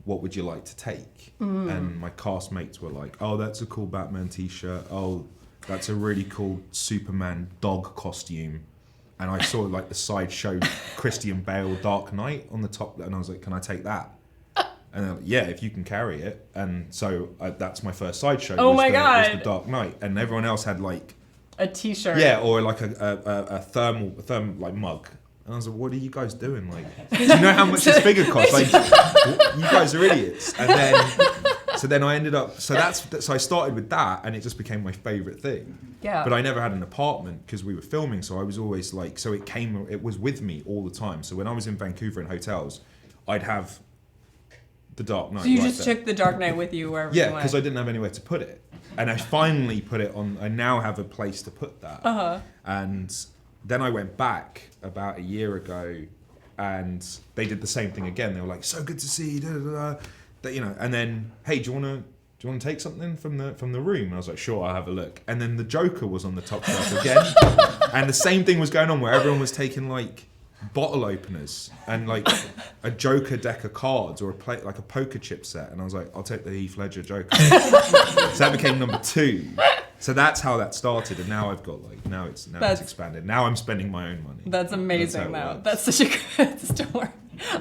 Speaker 7: what would you like to take? And my castmates were like, oh, that's a cool Batman t-shirt, oh, that's a really cool Superman dog costume. And I saw like the Sideshow Christian Bale Dark Knight on the top, and I was like, can I take that? And they're like, yeah, if you can carry it. And so that's my first Sideshow.
Speaker 1: Oh my
Speaker 7: God.
Speaker 1: God.
Speaker 7: Was the Dark Knight. And everyone else had like
Speaker 1: a t-shirt.
Speaker 7: Yeah, or like a thermal like mug. And I was like, what are you guys doing? Like, do you know how much this figure costs? Like, you guys are idiots. And then I ended up, so I started with that, and it just became my favorite thing.
Speaker 1: Yeah.
Speaker 7: But I never had an apartment because we were filming, so I was always like, so it was with me all the time. So when I was in Vancouver in hotels, I'd have the Dark Knight.
Speaker 1: So you just took the Dark Knight with you wherever you went?
Speaker 7: Yeah, because I didn't have anywhere to put it. And I finally put it on, I now have a place to put that. And then I went back about a year ago, and they did the same thing again. They were like, so good to see you, da, da, da. That, you know, and then, hey, do you want to take something from the room? And I was like, sure, I'll have a look. And then the Joker was on the top shelf again. And the same thing was going on where everyone was taking like bottle openers and like a Joker deck of cards or like a poker chip set. And I was like, I'll take the Heath Ledger Joker. So that became number 2. So that's how that started, and now I've got like it's expanded. Now I'm spending my own money.
Speaker 1: That's amazing, though. That's such a good story.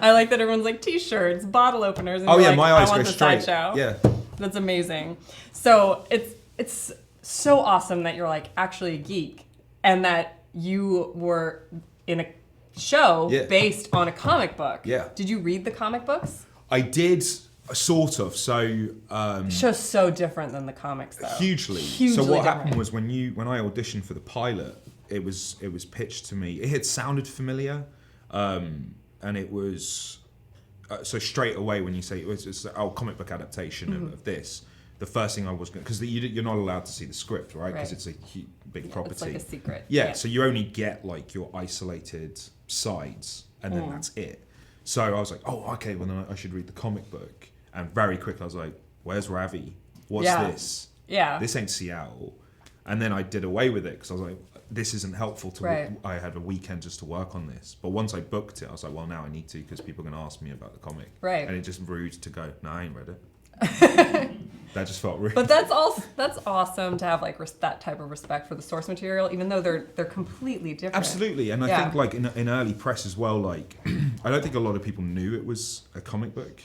Speaker 1: I like that everyone's like t-shirts, bottle openers. And
Speaker 7: yeah,
Speaker 1: like,
Speaker 7: my eyes
Speaker 1: I want
Speaker 7: go
Speaker 1: the
Speaker 7: straight.
Speaker 1: Sideshow.
Speaker 7: Yeah,
Speaker 1: that's amazing. So it's so awesome that you're like actually a geek, and that you were in a show based on a comic book.
Speaker 7: Yeah.
Speaker 1: Did you read the comic books?
Speaker 7: I did. Sort of. So
Speaker 1: the show's so different than the comics, though.
Speaker 7: Hugely. So what happened was when I auditioned for the pilot, it was pitched to me. It had sounded familiar, and it was so straight away when you say it's comic book adaptation of this. The first thing I was going, because you're not allowed to see the script, right? Because it's a big property. It's
Speaker 1: like a secret.
Speaker 7: Yeah. So you only get like your isolated sides, and then that's it. So I was like, oh, okay, well then I should read the comic book. And very quickly I was like, where's Ravi? What's this?
Speaker 1: Yeah.
Speaker 7: This ain't Seattle. And then I did away with it because I was like, this isn't helpful to I had a weekend just to work on this. But once I booked it, I was like, well, now I need to because people are going to ask me about the comic.
Speaker 1: Right.
Speaker 7: And it just rude to go, no, I ain't read it. That just felt rude.
Speaker 1: But that's awesome to have like that type of respect for the source material, even though they're completely different.
Speaker 7: Absolutely, and I think like in early press as well, like I don't think a lot of people knew it was a comic book.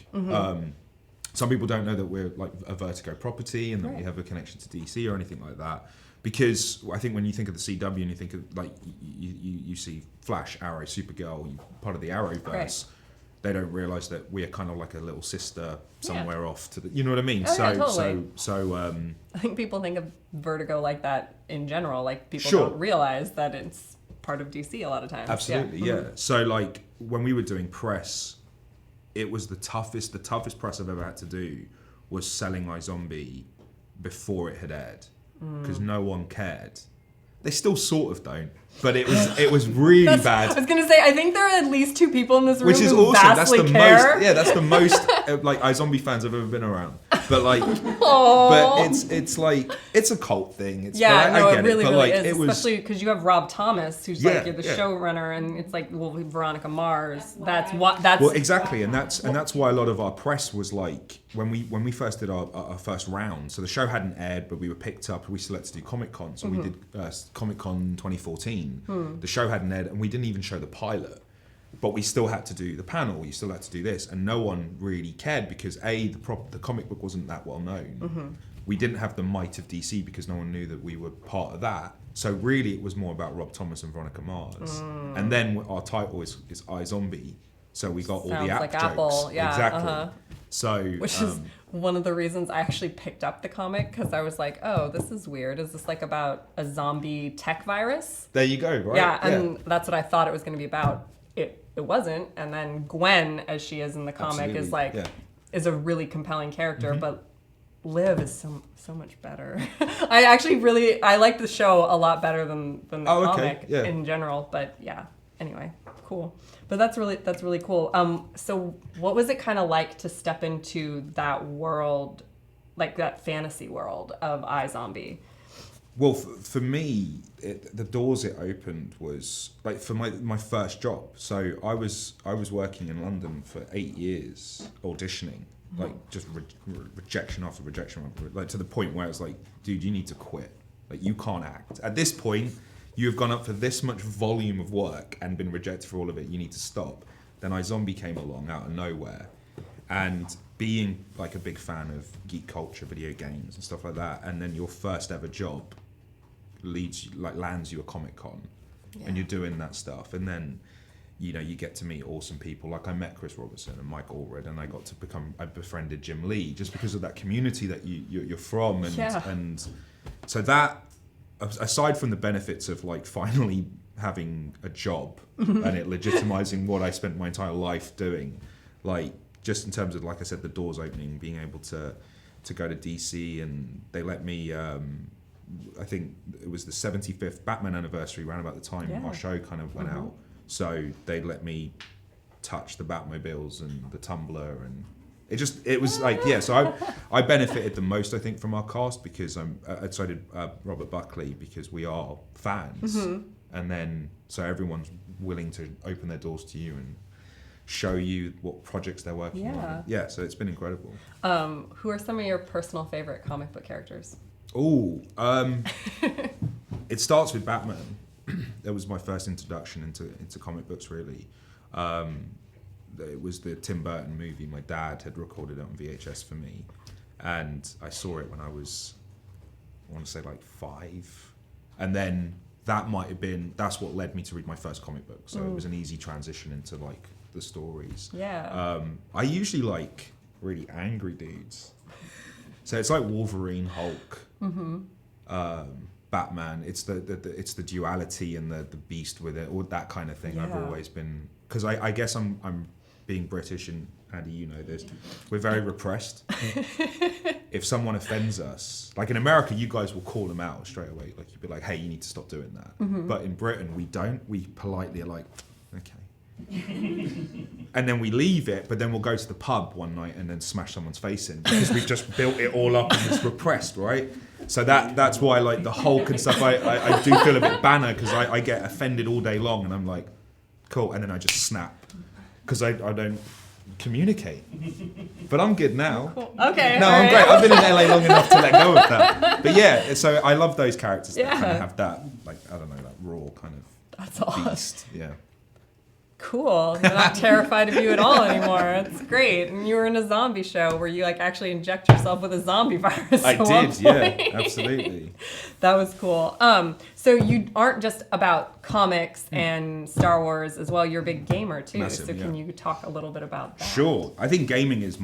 Speaker 7: some people don't know that we're like a Vertigo property and that we have a connection to DC or anything like that. Because I think when you think of the CW and you think of like you see Flash, Arrow, Supergirl, part of the Arrowverse, they don't realise that we are kind of like a little sister somewhere off to the. You know what I mean?
Speaker 1: Oh, yeah, totally.
Speaker 7: So
Speaker 1: I think people think of Vertigo like that in general. Like people
Speaker 7: Sure.
Speaker 1: don't realize that it's part of DC a lot of times.
Speaker 7: Absolutely, yeah. So like when we were doing press, it was the toughest press I've ever had to do was selling iZombie before it had aired because no one cared. They still sort of don't, but it was really bad.
Speaker 1: I was gonna say I think there are at least 2 people in this room
Speaker 7: Which is
Speaker 1: who
Speaker 7: awesome. That's
Speaker 1: vastly
Speaker 7: the
Speaker 1: care.
Speaker 7: most. Yeah, that's the most like iZombie fans I've ever been around. But like, but it's like it's a cult thing. It's,
Speaker 1: Yeah,
Speaker 7: but I
Speaker 1: no,
Speaker 7: get
Speaker 1: it really,
Speaker 7: but
Speaker 1: really
Speaker 7: like,
Speaker 1: is.
Speaker 7: it was,
Speaker 1: Especially because you have Rob Thomas, who's
Speaker 7: Yeah,
Speaker 1: like you're the
Speaker 7: yeah.
Speaker 1: showrunner, and it's like Veronica Mars.
Speaker 4: That's
Speaker 7: well, exactly, and that's why a lot of our press was like when we first did our first round. So the show hadn't aired, but we were picked up. We still had to do Comic Con, so we did Comic Con 2014. The show hadn't aired, and we didn't even show the pilot. But we still had to do the panel. You still had to do this, and no one really cared because the comic book wasn't that well known. We didn't have the might of DC because no one knew that we were part of that. So really, it was more about Rob Thomas and Veronica Mars. And then our title is iZombie, so we got all
Speaker 1: Sounds
Speaker 7: the app
Speaker 1: like
Speaker 7: jokes.
Speaker 1: Apple, yeah,
Speaker 7: Exactly. So
Speaker 1: Which is one of the reasons I actually picked up the comic because I was like, oh, this is weird. Is this like about a zombie tech virus?
Speaker 7: there you go, right?
Speaker 1: Yeah, and that's what I thought it was going to be about. It wasn't, and then Gwen, as she is in the comic, is like is a really compelling character, but Liv is so much better. I actually I like the show a lot better than the comic in general. But yeah, anyway, cool. But that's really cool. So what was it kind of like to step into that world, like that fantasy world of iZombie?
Speaker 7: Well, for me, the doors it opened was like for my first job. So I was working in London for 8 years auditioning, like just rejection after rejection, like to the point where I was like, dude, you need to quit. Like you can't act. At this point, you have gone up for this much volume of work and been rejected for all of it. You need to stop. Then iZombie came along out of nowhere, and being like a big fan of geek culture, video games and stuff like that, and then your first ever job lands you a Comic Con, and you're doing that stuff, and then you get to meet awesome people. Like I met Chris Robertson and Mike Allred, and I befriended Jim Lee just because of that community that you're from, and so that, aside from the benefits of like finally having a job and it legitimizing what I spent my entire life doing, like just in terms of, like I said, the doors opening, being able to go to DC, and they let me I think it was the 75th Batman anniversary around about the time our show kind of went out, so they let me touch the Batmobiles and the Tumblr, and it was like so I benefited the most, I think, from our cast because so did Robert Buckley, because we are fans, and then so everyone's willing to open their doors to you and show you what projects they're working on. Yeah, so it's been incredible.
Speaker 1: Who are some of your personal favorite comic book characters?
Speaker 7: It starts with Batman. That was my first introduction into comic books, really. It was the Tim Burton movie. My dad had recorded it on VHS for me, and I saw it when I was, I want to say like 5, and then that's what led me to read my first comic book. So it was an easy transition into like the stories. I usually like really angry dudes. So it's like Wolverine, Hulk, Batman. It's the duality and the beast with it, all that kind of thing. I've always been, because I guess I'm being British, and Andy, you know this. We're very repressed. If someone offends us, like in America, you guys will call them out straight away. Like you'd be like, "Hey, you need to stop doing that." But in Britain, we don't. We politely are like, "Okay." And then we leave it, but then we'll go to the pub one night and then smash someone's face in because we've just built it all up and it's repressed, right? So that's why, like, the Hulk and stuff, I do feel a bit banner because I get offended all day long, and I'm like, cool, and then I just snap because I don't communicate. But I'm good now.
Speaker 1: Cool. Okay.
Speaker 7: No, I'm great. I've been in LA long enough to let go of that. But yeah, so I love those characters that kind of have that, like, I don't know, that raw kind of
Speaker 1: That's awesome.
Speaker 7: beast. Yeah.
Speaker 1: Cool. You're not terrified of you at all anymore. It's great. And you were in a zombie show where you like actually inject yourself with a zombie virus.
Speaker 7: I
Speaker 1: at one
Speaker 7: did, yeah,
Speaker 1: point.
Speaker 7: absolutely.
Speaker 1: That was cool. So you aren't just about comics and Star Wars as well. You're a big gamer too.
Speaker 7: Massive,
Speaker 1: so can
Speaker 7: yeah.
Speaker 1: you talk a little bit about that?
Speaker 7: Sure. I think gaming is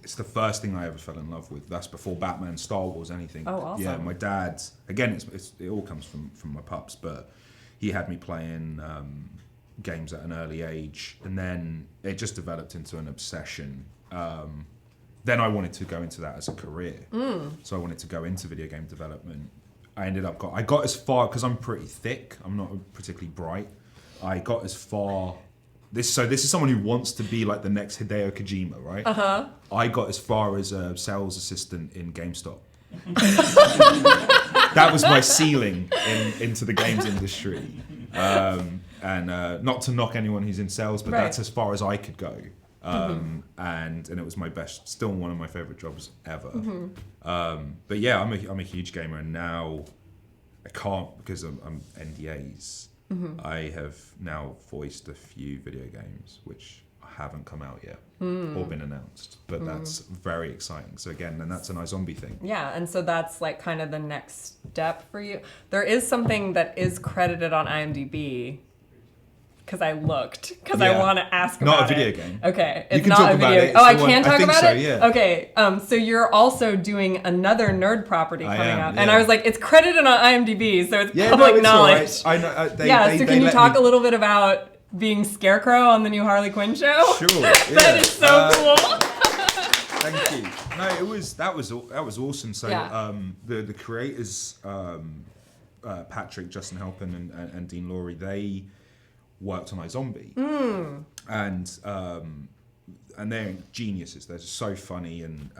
Speaker 7: it's the first thing I ever fell in love with. That's before Batman, Star Wars, anything.
Speaker 1: Oh, awesome.
Speaker 7: Yeah, my dad, again, it all comes from my pups, but he had me playing games at an early age, and then it just developed into an obsession. Then I wanted to go into that as a career. So I wanted to go into video game development. I got as far, because I'm pretty thick, I'm not particularly bright. I got as far, this is someone who wants to be like the next Hideo Kojima, right? Uh-huh. I got as far as a sales assistant in GameStop. That was my ceiling into the games industry. And not to knock anyone who's in sales, but that's as far as I could go. And it was my best, still one of my favorite jobs ever. But yeah, I'm a huge gamer, and now I can't, because I'm NDAs. I have now voiced a few video games which haven't come out yet or been announced, but that's very exciting. So again, and that's an iZombie thing.
Speaker 1: Yeah, and so that's like kind of the next step for you. There is something that is credited on IMDb, because I looked, because I want to ask about it.
Speaker 7: Not a video game.
Speaker 1: Okay,
Speaker 7: You
Speaker 1: it's
Speaker 7: can
Speaker 1: not
Speaker 7: talk
Speaker 1: a
Speaker 7: about
Speaker 1: video
Speaker 7: it.
Speaker 1: game.
Speaker 7: It's
Speaker 1: Oh, I
Speaker 7: the one-
Speaker 1: can
Speaker 7: I
Speaker 1: talk
Speaker 7: think
Speaker 1: about
Speaker 7: so,
Speaker 1: it?
Speaker 7: yeah.
Speaker 1: Okay, so you're also doing another nerd property
Speaker 7: I
Speaker 1: coming
Speaker 7: am,
Speaker 1: out.
Speaker 7: yeah.
Speaker 1: And I was like, it's credited on IMDb, so it's
Speaker 7: Yeah,
Speaker 1: public
Speaker 7: no,
Speaker 1: knowledge.
Speaker 7: it's all right. I know.
Speaker 1: So can you talk a little bit about being Scarecrow on the new Harley Quinn show?
Speaker 7: Sure.
Speaker 1: That is so cool.
Speaker 7: Thank you. No, that was awesome. So
Speaker 1: Yeah.
Speaker 7: the creators, Patrick, Justin Halpin, and Dean Laurie, they worked on iZombie, and they're geniuses. They're just so funny, and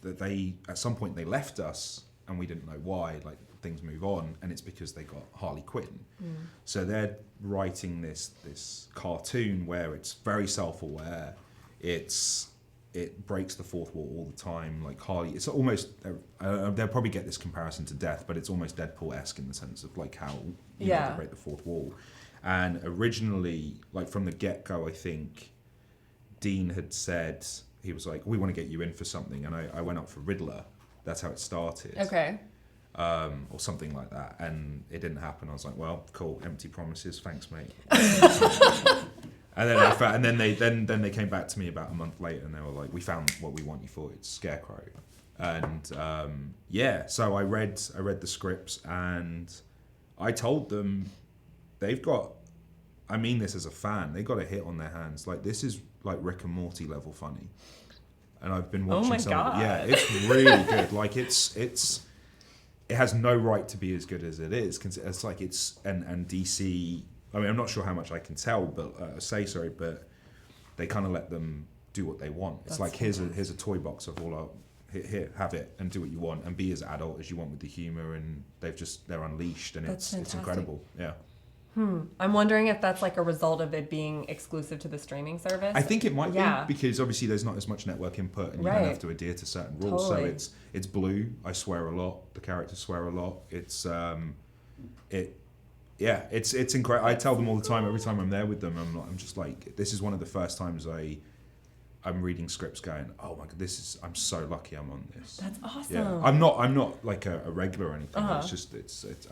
Speaker 7: that they at some point they left us, and we didn't know why. Like, things move on, and it's because they got Harley Quinn. So they're writing this cartoon where it's very self-aware. It breaks the fourth wall all the time. Like Harley, it's almost they'll probably get this comparison to Death, but it's almost Deadpool-esque in the sense of like how you know, they break the fourth wall. And originally, like from the get-go, I think Dean had said, he was like, we want to get you in for something, and I went up for Riddler. That's how it started.
Speaker 1: Okay.
Speaker 7: Or something like that, and it didn't happen. I was like, well, cool, empty promises, thanks, mate. And then they came back to me about a month later, and they were like, we found what we want you for. It's Scarecrow. And so I read the scripts, and I told them they've got, I mean this as a fan, they got a hit on their hands. Like, this is like Rick and Morty level funny. And I've been watching
Speaker 1: my
Speaker 7: some
Speaker 1: God.
Speaker 7: of it. Yeah, it's really good. Like, it has no right to be as good as it is. It's like and DC. I mean, I'm not sure how much I can tell, but but they kind of let them do what they want. It's like, here's a toy box of all our, here, have it and do what you want and be as adult as you want with the humor, and they're unleashed, and
Speaker 1: That's
Speaker 7: it's incredible. Yeah.
Speaker 1: I'm wondering if that's like a result of it being exclusive to the streaming service.
Speaker 7: I think it might
Speaker 1: Yeah.
Speaker 7: be, because obviously there's not as much network input, and you
Speaker 1: Right.
Speaker 7: don't have to adhere to certain rules.
Speaker 1: Totally.
Speaker 7: So it's blue. I swear a lot. The characters swear a lot. It's it's incredible. I tell them all the time. Every time I'm there with them, I'm just like, this is one of the first times I'm reading scripts going, oh my God, I'm so lucky I'm on this.
Speaker 1: That's awesome.
Speaker 7: Yeah, I'm not like a regular or anything. It's just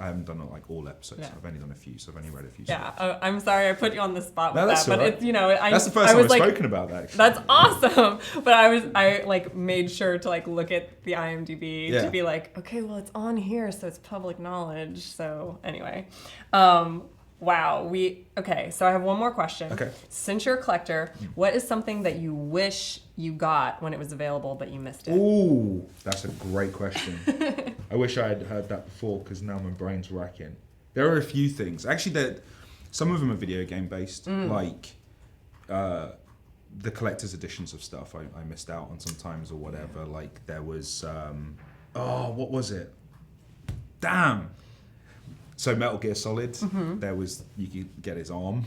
Speaker 7: I haven't done like all episodes.
Speaker 1: Yeah.
Speaker 7: I've only done a few, so I've only read a few.
Speaker 1: Yeah,
Speaker 7: scripts.
Speaker 1: I'm sorry I put you on the spot with
Speaker 7: No, that's
Speaker 1: that, but
Speaker 7: all right.
Speaker 1: it's,
Speaker 7: That's the first
Speaker 1: I
Speaker 7: time
Speaker 1: was
Speaker 7: I've
Speaker 1: like,
Speaker 7: spoken about that. Actually.
Speaker 1: that's awesome. But I like made sure to like look at the IMDb
Speaker 7: Yeah.
Speaker 1: to be like, okay, well it's on here, so it's public knowledge. So anyway, wow. So I have one more question.
Speaker 7: Okay.
Speaker 1: Since you're a collector, what is something that you wish you got when it was available but you missed it?
Speaker 7: Ooh, that's a great question. I wish I had heard that before, because now my brain's racking. There are a few things. Actually, some of them are video game based, like the collector's editions of stuff I missed out on sometimes or whatever. Like there was, what was it? Damn. So Metal Gear Solid, there was, you could get his arm.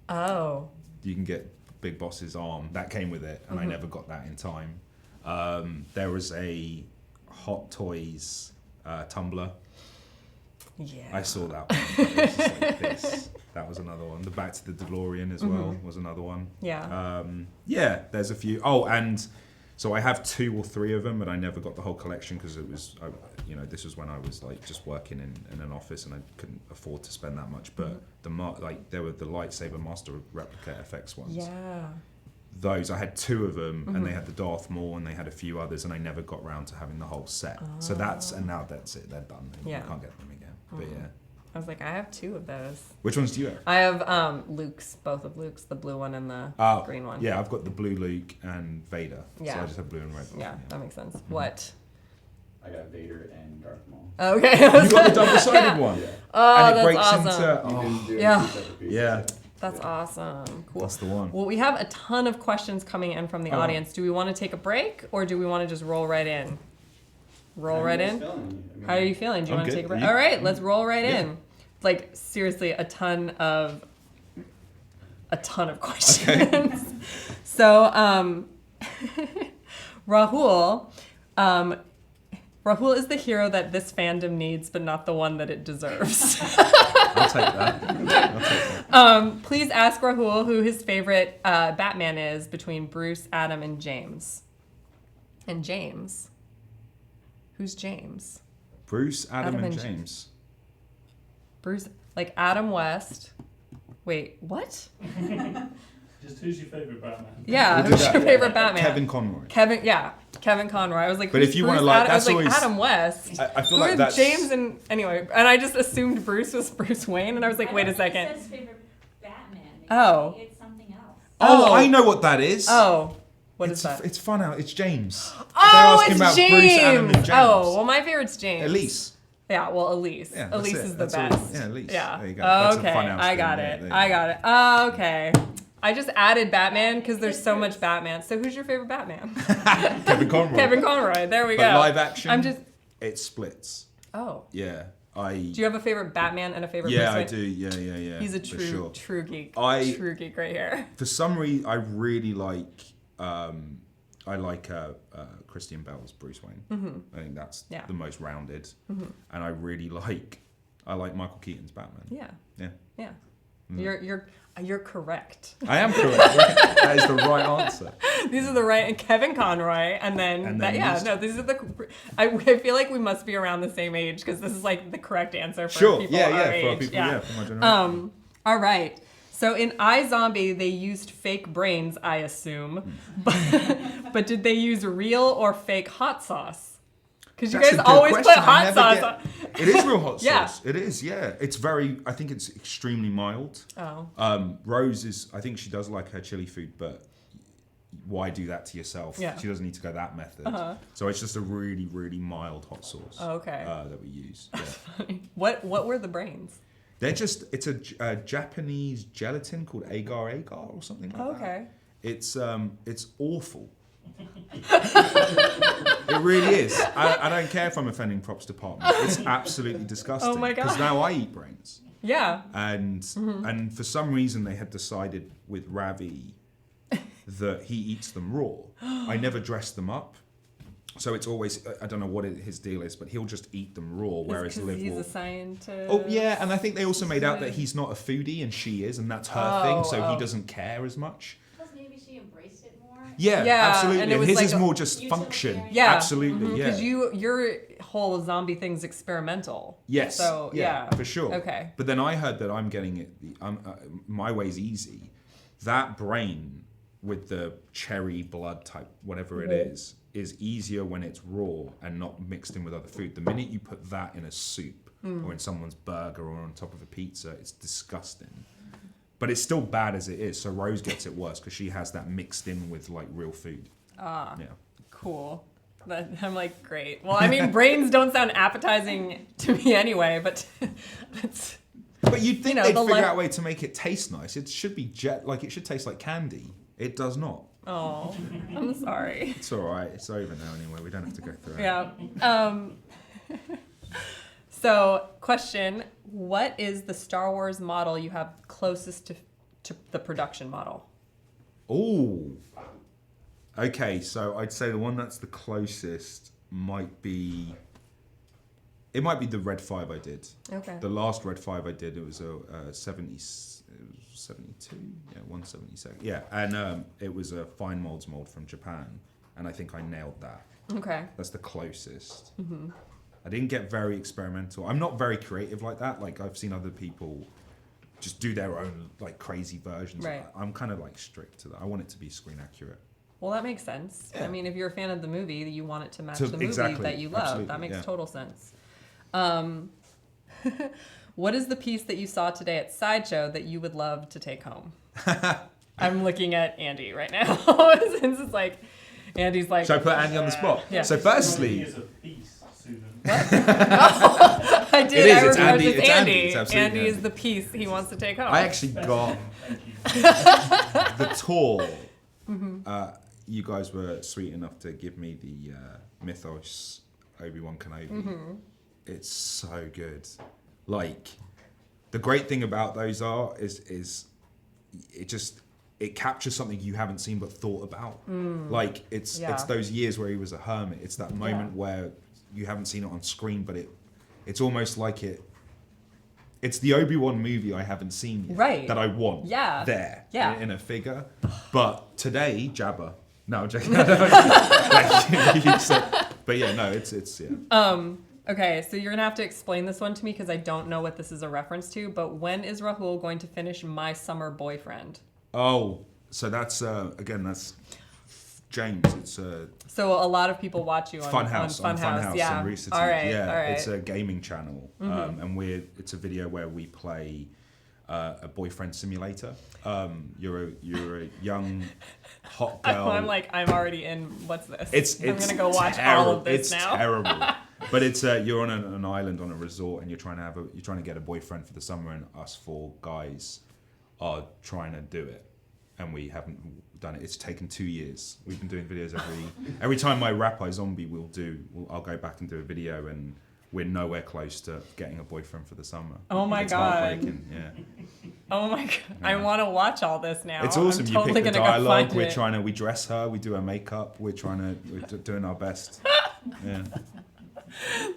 Speaker 1: Oh.
Speaker 7: You can get Big Boss's arm. That came with it, and I never got that in time. There was a Hot Toys tumbler.
Speaker 1: Yeah.
Speaker 7: I saw that one. It was just like this. That was another one. The Back to the DeLorean as well was another one.
Speaker 1: Yeah.
Speaker 7: Yeah, there's a few. Oh, and so I have 2 or 3 of them, but I never got the whole collection because it was, this was when I was like just working in an office and I couldn't afford to spend that much. But there were the lightsaber Master Replica FX ones.
Speaker 1: Yeah.
Speaker 7: Those I had 2 of them, and they had the Darth Maul, and they had a few others, and I never got round to having the whole set. So now that's it. They're done.
Speaker 1: Yeah.
Speaker 7: You can't get them again. But yeah.
Speaker 1: I was like, I have 2 of those.
Speaker 7: Which ones do you have?
Speaker 1: I have Luke's, both of Luke's, the blue one and the green one.
Speaker 7: Yeah, I've got the blue Luke and Vader.
Speaker 1: Yeah.
Speaker 7: So I just have blue and red.
Speaker 1: Yeah, that makes sense. What?
Speaker 2: I got Vader and Darth Maul.
Speaker 1: Okay.
Speaker 7: You got the double-sided one.
Speaker 1: Yeah. Oh,
Speaker 7: and it
Speaker 1: that's
Speaker 7: breaks
Speaker 1: awesome.
Speaker 2: You
Speaker 7: into.
Speaker 2: can do
Speaker 1: Yeah.
Speaker 2: 2 separate pieces.
Speaker 7: Yeah.
Speaker 1: That's awesome. Cool.
Speaker 7: That's the one.
Speaker 1: Well, we have a ton of questions coming in from the audience. Do we want to take a break or do we want to just roll right in? Roll right in? How are you feeling? Do you
Speaker 7: I'm
Speaker 1: want to
Speaker 7: good.
Speaker 1: take a break?
Speaker 7: You-
Speaker 1: All right, let's roll right
Speaker 7: Yeah.
Speaker 1: in. Like seriously, a ton of questions. So, Rahul is the hero that this fandom needs, but not the one that it deserves.
Speaker 7: I'll take that.
Speaker 1: Please ask Rahul who his favorite Batman is between Bruce, Adam, and James. And James? Who's James?
Speaker 7: Bruce, Adam, and
Speaker 1: and
Speaker 7: James.
Speaker 1: Bruce, like Adam West. Wait, what?
Speaker 8: Just who's your favorite Batman?
Speaker 1: Yeah,
Speaker 7: We'll do
Speaker 1: who's
Speaker 7: that.
Speaker 1: your favorite Batman?
Speaker 7: Kevin Conroy.
Speaker 1: Kevin Conroy. I was like,
Speaker 7: But
Speaker 1: who's
Speaker 7: if you
Speaker 1: Bruce
Speaker 7: wanna, like,
Speaker 1: Adam? I was
Speaker 7: that's
Speaker 1: like,
Speaker 7: always-
Speaker 1: Adam West.
Speaker 7: I feel
Speaker 1: Who
Speaker 7: like
Speaker 1: is
Speaker 7: that's
Speaker 1: James and anyway, and I just assumed Bruce was Bruce Wayne, and I was like, wait a second.
Speaker 4: It says favorite Batman. Maybe
Speaker 1: Oh.
Speaker 4: It's something else.
Speaker 7: Oh,
Speaker 1: Oh.
Speaker 7: I know what that is.
Speaker 1: Oh, what is
Speaker 7: it's
Speaker 1: that?
Speaker 7: It's fun out. It's James.
Speaker 1: Oh,
Speaker 7: asking
Speaker 1: it's
Speaker 7: about
Speaker 1: James.
Speaker 7: Bruce, Adam, and James.
Speaker 1: Oh, well, my favorite's James.
Speaker 7: Elise.
Speaker 1: Yeah, well, Elise.
Speaker 7: Yeah, that's
Speaker 1: Elise
Speaker 7: it.
Speaker 1: is the
Speaker 7: That's all-
Speaker 1: best.
Speaker 7: yeah, Elise.
Speaker 1: Yeah.
Speaker 7: There you go. That's a
Speaker 1: Okay,
Speaker 7: fun house
Speaker 1: I
Speaker 7: thing.
Speaker 1: got
Speaker 7: Yeah,
Speaker 1: it.
Speaker 7: there you
Speaker 1: I
Speaker 7: go.
Speaker 1: got it. Oh, okay. I just added Batman because there's so much Batman. So who's your favorite Batman?
Speaker 7: Kevin Conroy.
Speaker 1: Kevin Conroy. There we
Speaker 7: But
Speaker 1: go.
Speaker 7: live action.
Speaker 1: I'm just.
Speaker 7: It splits.
Speaker 1: Oh.
Speaker 7: Yeah.
Speaker 1: Do you have a favorite Batman and a favorite?
Speaker 7: Yeah,
Speaker 1: Bruce
Speaker 7: I
Speaker 1: Wayne?
Speaker 7: do. Yeah.
Speaker 1: He's a
Speaker 7: for
Speaker 1: true,
Speaker 7: sure.
Speaker 1: true geek. True geek right here.
Speaker 7: For some reason, I really like. I like Christian Bale's Bruce Wayne. I think that's the most rounded, and I really like. I like Michael Keaton's Batman.
Speaker 1: Yeah.
Speaker 7: Yeah.
Speaker 1: Yeah. You're correct.
Speaker 7: I am correct. Right? That is the right answer.
Speaker 1: These are the right, and Kevin Conroy, and then these are the. I feel like we must be around the same age because this is like the correct answer for people our age.
Speaker 7: For people, for my generation.
Speaker 1: All right. So in iZombie, they used fake brains, I assume, but did they use real or fake hot sauce? Because you
Speaker 7: That's
Speaker 1: guys
Speaker 7: a good
Speaker 1: always
Speaker 7: question.
Speaker 1: put hot sauce on.
Speaker 7: It is real hot sauce.
Speaker 1: Yeah.
Speaker 7: It is, yeah. It's very, I think it's extremely mild.
Speaker 1: Oh.
Speaker 7: Rose is, I think she does like her chili food, but why do that to yourself?
Speaker 1: Yeah.
Speaker 7: She doesn't need to go that method. So it's just a really, really mild hot sauce
Speaker 1: Okay.
Speaker 7: that we use. Yeah.
Speaker 1: What were the brains?
Speaker 7: They're just, it's a Japanese gelatin called agar or something like that.
Speaker 1: Okay.
Speaker 7: It's awful. It really is. I don't care if I'm offending props department. It's absolutely disgusting.
Speaker 1: Oh my God.
Speaker 7: Because now I eat brains.
Speaker 1: Yeah.
Speaker 7: And for some reason they had decided with Ravi that he eats them raw. I never dress them up. So it's always, I don't know what his deal is, but he'll just eat them raw, whereas Liv
Speaker 1: he's
Speaker 7: will...
Speaker 1: a scientist.
Speaker 7: Oh, yeah, and I think they also made out that he's not a foodie and she is, and that's her thing, so he doesn't care as much.
Speaker 4: Plus, maybe she embraced it more.
Speaker 7: Yeah,
Speaker 1: Yeah,
Speaker 7: absolutely.
Speaker 1: and it
Speaker 7: And
Speaker 1: was
Speaker 7: his
Speaker 1: like
Speaker 7: is
Speaker 1: a-
Speaker 7: more just function.
Speaker 1: Yeah.
Speaker 7: Absolutely, yeah.
Speaker 1: Because your whole zombie thing's experimental.
Speaker 7: Yes.
Speaker 1: So, yeah.
Speaker 7: For sure.
Speaker 1: Okay.
Speaker 7: But then I heard that I'm getting it. My way's easy. That brain with the cherry blood type, whatever it is easier when it's raw and not mixed in with other food. The minute you put that in a soup or in someone's burger or on top of a pizza, it's disgusting. But it's still bad as it is. So Rose gets it worse because she has that mixed in with like real food. Yeah.
Speaker 1: Cool. I'm like, great. Well, I mean, brains don't sound appetizing to me anyway, but it's...
Speaker 7: But you'd think they'd
Speaker 1: the
Speaker 7: figure out a way to make it taste nice. It should be it should taste like candy. It does not.
Speaker 1: Oh, I'm sorry.
Speaker 7: It's all right. It's over now anyway. We don't have to go through it.
Speaker 1: Yeah. So, question: what is the Star Wars model you have closest to the production model?
Speaker 7: Oh. Okay, so I'd say the one that's the closest might be It might be the Red 5 I did.
Speaker 1: Okay.
Speaker 7: The last Red 5 I did, it was a 72, yeah, 172. Yeah, and it was a fine mold from Japan, and I think I nailed that.
Speaker 1: Okay.
Speaker 7: That's the closest. I didn't get very experimental. I'm not very creative like that. Like, I've seen other people just do their own like crazy versions.
Speaker 1: Right.
Speaker 7: I'm kind of like strict to that. I want it to be screen accurate.
Speaker 1: Well, that makes sense.
Speaker 7: Yeah.
Speaker 1: I mean, if you're a fan of the movie, you want it to match
Speaker 7: So-
Speaker 1: the movie
Speaker 7: exactly.
Speaker 1: that you love.
Speaker 7: Absolutely,
Speaker 1: That makes
Speaker 7: yeah.
Speaker 1: total sense. What is the piece that you saw today at Sideshow that you would love to take home? I'm looking at Andy right now. Since it's like, Andy's like...
Speaker 7: Should I put Andy on the spot?
Speaker 1: Yeah.
Speaker 7: So firstly...
Speaker 8: Is a piece, Susan.
Speaker 1: I did.
Speaker 7: It is,
Speaker 1: I
Speaker 7: it's
Speaker 1: remember
Speaker 7: Andy,
Speaker 1: it's
Speaker 7: it's
Speaker 1: Andy.
Speaker 7: Andy, it's absolutely
Speaker 1: Andy is
Speaker 7: Andy.
Speaker 1: the piece he wants to take home.
Speaker 7: I actually got
Speaker 8: Thank you.
Speaker 7: the tour. You guys were sweet enough to give me the Mythos Obi-Wan Kenobi. It's so good. Like, the great thing about those is it captures something you haven't seen but thought about. Like, it's those years where he was a hermit. It's that moment where you haven't seen it on screen, but it's almost like it's the Obi-Wan movie I haven't seen yet,
Speaker 1: Right.
Speaker 7: that I want there in a figure. But today, Jabba. No, I'm joking. But yeah, no, it's yeah.
Speaker 1: Okay, so you're going to have to explain this one to me because I don't know what this is a reference to, but when is Rahul going to finish My Summer Boyfriend?
Speaker 7: Oh, so that's again, that's James. It's
Speaker 1: So a lot of people watch you on
Speaker 7: Funhouse,
Speaker 1: on Funhouse. Yeah.
Speaker 7: and Recity.
Speaker 1: All right,
Speaker 7: Yeah,
Speaker 1: all right.
Speaker 7: it's a gaming channel, and it's a video where we play a boyfriend simulator. You're a young hot girl.
Speaker 1: I'm already in. What's this? I'm
Speaker 7: It's
Speaker 1: gonna go watch all of this
Speaker 7: it's
Speaker 1: now.
Speaker 7: terrible. But it's you're on an island on a resort, and you're trying to get a boyfriend for the summer, and us four guys are trying to do it, and we haven't done it. It's taken 2 years. We've been doing videos every time I rap iZombie, I'll go back and do a video, and we're nowhere close to getting a boyfriend for the summer.
Speaker 1: Oh my
Speaker 7: It's
Speaker 1: God.
Speaker 7: heartbreaking, yeah.
Speaker 1: Oh my god! I want to watch all this now.
Speaker 7: It's awesome.
Speaker 1: I'm
Speaker 7: You
Speaker 1: totally
Speaker 7: pick the
Speaker 1: gonna go
Speaker 7: dialogue.
Speaker 1: find it.
Speaker 7: We dress her. We do her makeup. We're doing our best. Yeah.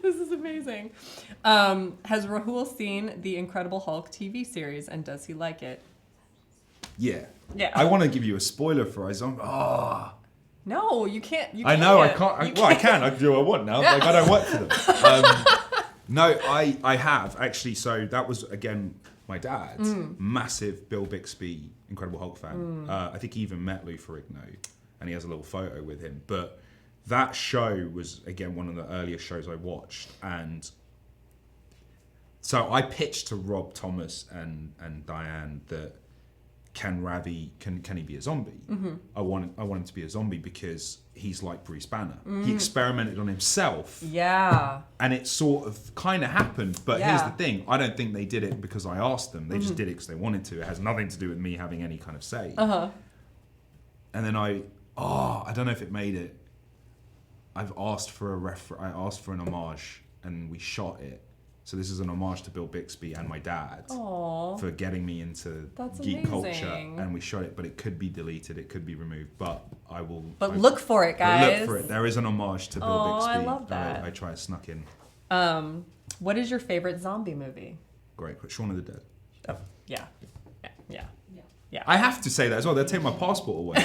Speaker 1: This is amazing. Has Rahul seen the Incredible Hulk TV series, and does he like it?
Speaker 7: Yeah.
Speaker 1: Yeah.
Speaker 7: I want to give you a spoiler for iZombie. Oh.
Speaker 1: No, you can't. You
Speaker 7: I know. I
Speaker 1: can't.
Speaker 7: can't. I can. I can do what I want now.
Speaker 1: Yeah.
Speaker 7: Like, I don't work for them. No, I have actually. So that was again my dad, massive Bill Bixby Incredible Hulk fan. I think he even met Lou Ferrigno, and he has a little photo with him. But that show was again one of the earliest shows I watched, and so I pitched to Rob Thomas and Diane that can he be a zombie? I want him to be a zombie because he's like Bruce Banner. He experimented on himself.
Speaker 1: Yeah.
Speaker 7: And it sort of kind of happened. But here's the thing. I don't think they did it because I asked them. They just did it because they wanted to. It has nothing to do with me having any kind of say.
Speaker 1: Uh-huh.
Speaker 7: And then I don't know if it made it. I've asked for I asked for an homage, and we shot it. So this is an homage to Bill Bixby and my dad for getting me into geek culture, and we shot it. But it could be deleted, it could be removed. But I will.
Speaker 1: But look for it, guys.
Speaker 7: Look for it. There is an homage to Bill Bixby.
Speaker 1: I love that.
Speaker 7: I try to snuck in.
Speaker 1: What is your favorite zombie movie?
Speaker 7: Great, but Shaun of the Dead.
Speaker 1: Oh, yeah.
Speaker 7: I have to say that as well. They'll take my passport away.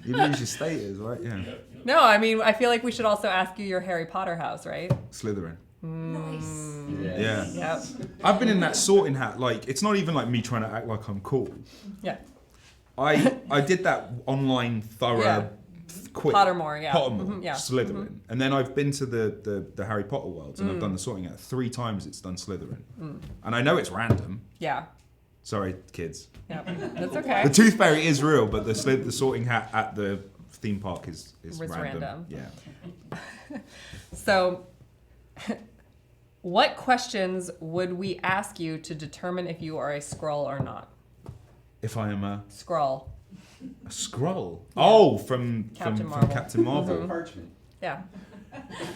Speaker 7: You lose your status, right? Yeah.
Speaker 1: No, I mean, I feel like we should also ask you your Harry Potter house, right?
Speaker 7: Slytherin.
Speaker 4: Nice.
Speaker 7: Yeah.
Speaker 1: Yep.
Speaker 7: I've been in that sorting hat. Like, it's not even like me trying to act like I'm cool.
Speaker 1: Yeah.
Speaker 7: I did that online thorough quick.
Speaker 1: Pottermore, yeah.
Speaker 7: Pottermore,
Speaker 1: Yeah.
Speaker 7: Slytherin. And then I've been to the Harry Potter worlds, and I've done the sorting hat 3 times. It's done Slytherin. And I know it's random.
Speaker 1: Yeah.
Speaker 7: Sorry, kids.
Speaker 1: Yeah. That's okay.
Speaker 7: The Tooth Fairy is real, but the sorting hat at the theme park is
Speaker 1: random.
Speaker 7: Yeah.
Speaker 1: So, what questions would we ask you to determine if you are a Skrull or not?
Speaker 7: If I am a
Speaker 1: Skrull.
Speaker 7: Skrull. Oh, from
Speaker 1: Captain
Speaker 7: from
Speaker 1: Marvel.
Speaker 7: Captain Marvel.
Speaker 2: Parchment.
Speaker 1: Yeah.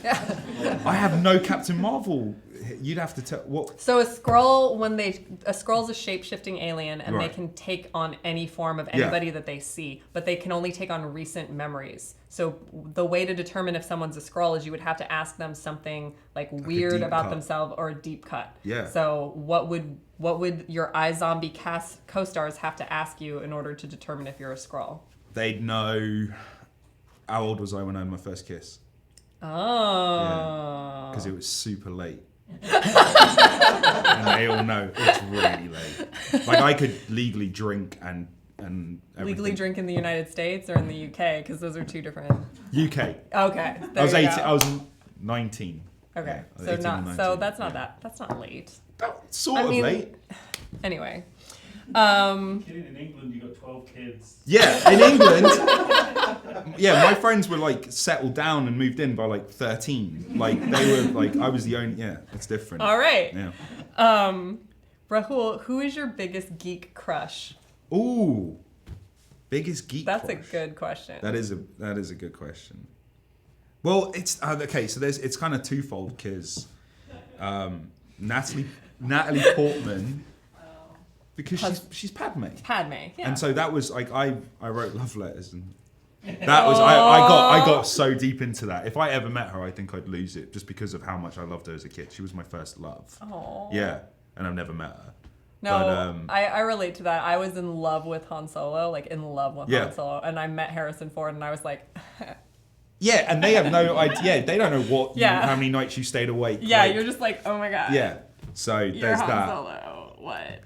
Speaker 7: I have no Captain Marvel. You'd have to tell what.
Speaker 1: So a Skrull's a shape-shifting alien, and they
Speaker 7: Right.
Speaker 1: can take on any form of anybody that they see, but they can only take on recent memories. So the way to determine if someone's a Skrull is you would have to ask them something like weird
Speaker 7: deep
Speaker 1: about
Speaker 7: cut.
Speaker 1: themselves or a deep cut.
Speaker 7: Yeah.
Speaker 1: So what would your iZombie cast co-stars have to ask you in order to determine if you're a Skrull?
Speaker 7: They'd know how old was I when I had my first kiss.
Speaker 1: Oh.
Speaker 7: Because it was super late. And they all know it's really late. Like I could legally drink and everything.
Speaker 1: Legally drink in the United States or in the UK, because those are two different.
Speaker 7: UK.
Speaker 1: Okay.
Speaker 7: I was
Speaker 1: there you
Speaker 7: 18.
Speaker 1: go.
Speaker 7: I was 19.
Speaker 1: Okay,
Speaker 7: Yeah, I was
Speaker 1: so
Speaker 7: 18
Speaker 1: not
Speaker 7: and
Speaker 1: so
Speaker 7: 19,
Speaker 1: that's not
Speaker 7: yeah.
Speaker 1: that's not late.
Speaker 7: That's sort of late.
Speaker 1: Anyway,
Speaker 8: Kidding, in England you got 12 kids.
Speaker 7: Yeah, in England. Yeah, my friends were like settled down and moved in by like 13. Like they were like I was the only. Yeah, it's different.
Speaker 1: all right.
Speaker 7: Yeah.
Speaker 1: Rahul, who is your biggest geek crush?
Speaker 7: Ooh, biggest geek.
Speaker 1: That's
Speaker 7: crush.
Speaker 1: a good question.
Speaker 7: That is a good question. Well, it's okay. So it's kind of twofold because Natalie Portman, because she's Padme.
Speaker 1: Padme. Yeah.
Speaker 7: And so that was like I wrote love letters and that was I got so deep into that. If I ever met her, I think I'd lose it just because of how much I loved her as a kid. She was my first love.
Speaker 1: Aww.
Speaker 7: Yeah, and I've never met her.
Speaker 1: No,
Speaker 7: But,
Speaker 1: I relate to that. I was in love with Han Solo, like in love with
Speaker 7: Yeah.
Speaker 1: Han Solo, and I met Harrison Ford, and I was like,
Speaker 7: Yeah, and they have no idea. They don't know what
Speaker 1: Yeah.
Speaker 7: how many nights you stayed awake.
Speaker 1: yeah,
Speaker 7: like,
Speaker 1: you're just like, oh my god.
Speaker 7: yeah. So
Speaker 1: You're
Speaker 7: there's
Speaker 1: Han
Speaker 7: that.
Speaker 1: Solo. What?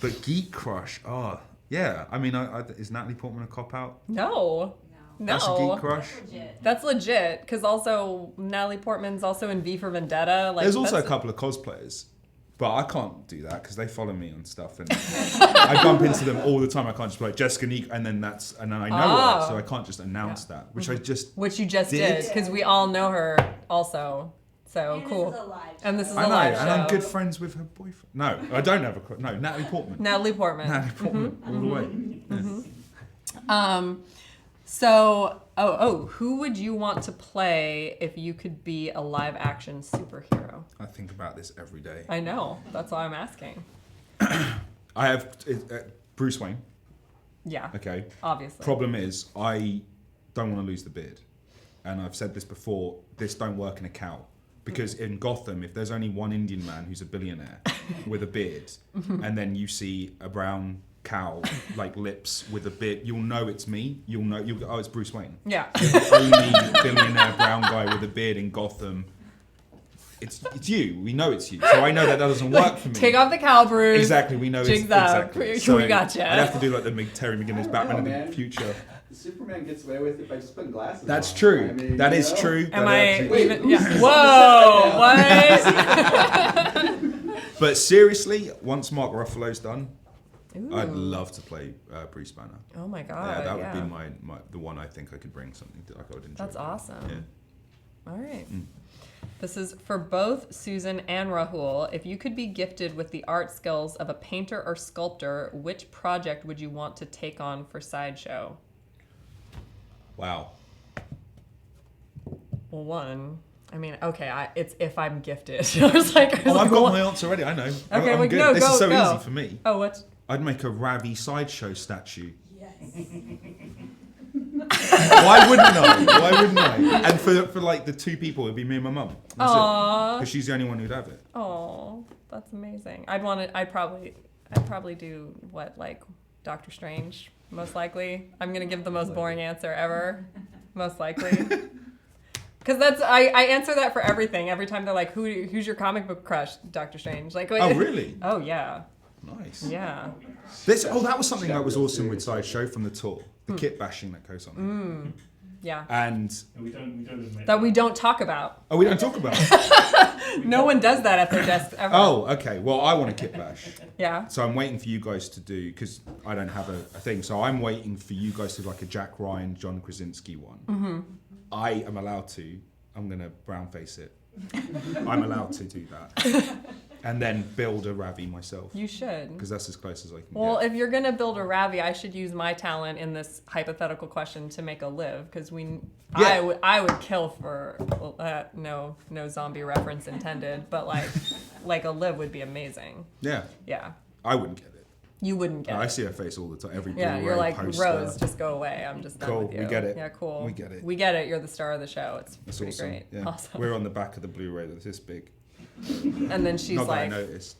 Speaker 7: But geek crush. Oh, yeah. I mean, is Natalie Portman a cop out?
Speaker 1: No.
Speaker 7: That's a geek crush.
Speaker 4: Legit.
Speaker 1: That's legit, because also Natalie Portman's also in V for Vendetta. Like,
Speaker 7: There's also a
Speaker 1: that's-
Speaker 7: couple of cosplayers, but I can't do that because they follow me on stuff, and I bump into them all the time. I can't just be like Jessica Neek, and then I know her, so I can't just announce that, which I just.
Speaker 1: Which you just
Speaker 7: Did?
Speaker 1: did, because we all know her also. So
Speaker 4: And
Speaker 1: cool.
Speaker 4: This is a live
Speaker 1: And this is
Speaker 7: I
Speaker 1: a
Speaker 7: know,
Speaker 1: live
Speaker 7: and I'm
Speaker 1: show.
Speaker 7: good friends with her boyfriend. No, I don't have a no. Natalie Portman.
Speaker 1: Natalie Portman.
Speaker 7: Natalie Portman, all the way. Yeah.
Speaker 1: So, who would you want to play if you could be a live action superhero?
Speaker 7: I think about this every day.
Speaker 1: I know. That's why I'm asking.
Speaker 7: I have Bruce Wayne.
Speaker 1: Yeah.
Speaker 7: Okay.
Speaker 1: Obviously.
Speaker 7: Problem is, I don't want to lose the beard, and I've said this before. This don't work in a cow. Because in Gotham, if there's only one Indian man who's a billionaire with a beard, and then you see a brown cow, like lips with a beard, you'll know it's me. You'll go, oh, it's Bruce Wayne.
Speaker 1: Yeah.
Speaker 7: The only billionaire brown guy with a beard in Gotham. It's you. We know it's you. So I know that doesn't work for me.
Speaker 1: Take off the cow, Bruce.
Speaker 7: Exactly. We know
Speaker 1: Jigs
Speaker 7: it's
Speaker 1: up.
Speaker 7: exactly.
Speaker 1: We
Speaker 7: So
Speaker 1: gotcha.
Speaker 7: I'd have to do like the Terry McGinnis Batman in
Speaker 2: man.
Speaker 7: the future.
Speaker 2: Superman gets away with it by just putting glasses
Speaker 7: That's
Speaker 2: on.
Speaker 7: true.
Speaker 2: I mean,
Speaker 7: That
Speaker 2: you
Speaker 7: is
Speaker 2: know?
Speaker 7: true.
Speaker 1: Am
Speaker 7: That
Speaker 1: I
Speaker 7: absolutely-
Speaker 1: even?
Speaker 2: Who's
Speaker 1: Yeah.
Speaker 2: this
Speaker 1: Whoa! What?
Speaker 7: But seriously, once Mark Ruffalo's done,
Speaker 1: Ooh.
Speaker 7: I'd love to play Bruce Banner.
Speaker 1: Oh my god.
Speaker 7: Yeah, that would be my the one I think I could bring something that I would enjoy.
Speaker 1: That's awesome.
Speaker 7: Yeah.
Speaker 1: All right. This is for both Susan and Rahul. If you could be gifted with the art skills of a painter or sculptor, which project would you want to take on for Sideshow?
Speaker 7: Wow.
Speaker 1: Well, one. I mean, okay, it's if I'm gifted. I was like,
Speaker 7: Oh, I've got
Speaker 1: what?
Speaker 7: my answer already. I know.
Speaker 1: Okay,
Speaker 7: I'm
Speaker 1: well,
Speaker 7: good.
Speaker 1: no,
Speaker 7: This
Speaker 1: go,
Speaker 7: is so
Speaker 1: go.
Speaker 7: easy for me.
Speaker 1: Oh, what?
Speaker 7: I'd make a Ravi Sideshow statue.
Speaker 4: Yes.
Speaker 7: Why wouldn't I? Why wouldn't I? And for like the two people, it'd be me and my mum.
Speaker 1: Aww.
Speaker 7: Because she's the only one who'd have it.
Speaker 1: Oh, that's amazing. I'd probably do what, like Doctor Strange, most likely. I'm gonna give the most boring answer ever, most likely. Because that's I answer that for everything. Every time they're like, who's your comic book crush? Doctor Strange. Like,
Speaker 7: Oh, really?
Speaker 1: Oh yeah.
Speaker 7: Nice.
Speaker 1: Yeah.
Speaker 7: That was something that was awesome with Sideshow from the tour. The kit bashing that goes on.
Speaker 1: Yeah.
Speaker 7: And
Speaker 8: And we don't admit
Speaker 1: That we don't talk about.
Speaker 7: we don't talk about it.
Speaker 1: No one does that at their desk ever.
Speaker 7: Oh, okay. Well, I want a kit bash.
Speaker 1: Yeah.
Speaker 7: So I'm waiting for you guys to do, because I don't have a thing. So I'm waiting for you guys to do like a Jack Ryan, John Krasinski one. Mm-hmm. I am allowed to. I'm going to brown face it. I'm allowed to do that. and then build a Ravi myself.
Speaker 1: You should.
Speaker 7: Because that's as close as I can
Speaker 1: Well,
Speaker 7: get.
Speaker 1: if you're gonna build a Ravi, I should use my talent in this hypothetical question to make a live, because I would kill for no zombie reference intended, but like a live would be amazing.
Speaker 7: Yeah.
Speaker 1: Yeah.
Speaker 7: I wouldn't get it.
Speaker 1: You wouldn't get
Speaker 7: I
Speaker 1: it.
Speaker 7: see her face all the time. Every
Speaker 1: Yeah,
Speaker 7: Blu-ray
Speaker 1: you're like,
Speaker 7: poster.
Speaker 1: Rose, just go away. I'm just done
Speaker 7: Cool,
Speaker 1: with you.
Speaker 7: we get it.
Speaker 1: Yeah, cool.
Speaker 7: We get it.
Speaker 1: We get it. You're the star of the show. It's
Speaker 7: That's
Speaker 1: pretty
Speaker 7: awesome.
Speaker 1: great.
Speaker 7: Yeah.
Speaker 1: Awesome.
Speaker 7: We're on the back of the Blu-ray that's this big.
Speaker 1: And then she's
Speaker 7: Not that I
Speaker 1: like,
Speaker 7: noticed.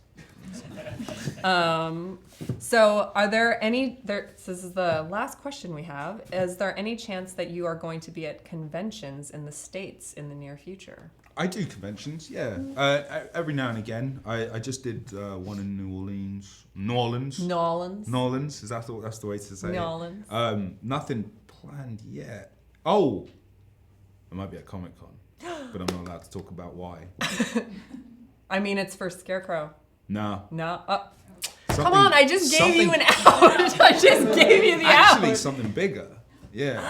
Speaker 1: so are there any, this is the last question we have. Is there any chance that you are going to be at conventions in the States in the near future?
Speaker 7: I do conventions, yeah. Every now and again. I just did one in New Orleans. Nolans. Is that that's the way to say
Speaker 1: Nolans.
Speaker 7: it? Nothing planned yet. Oh, I might be at Comic Con, but I'm not allowed to talk about why.
Speaker 1: I mean, it's for Scarecrow.
Speaker 7: No.
Speaker 1: No. Come on, I just gave you an out. I just gave you the
Speaker 7: Actually,
Speaker 1: out.
Speaker 7: something bigger. Yeah.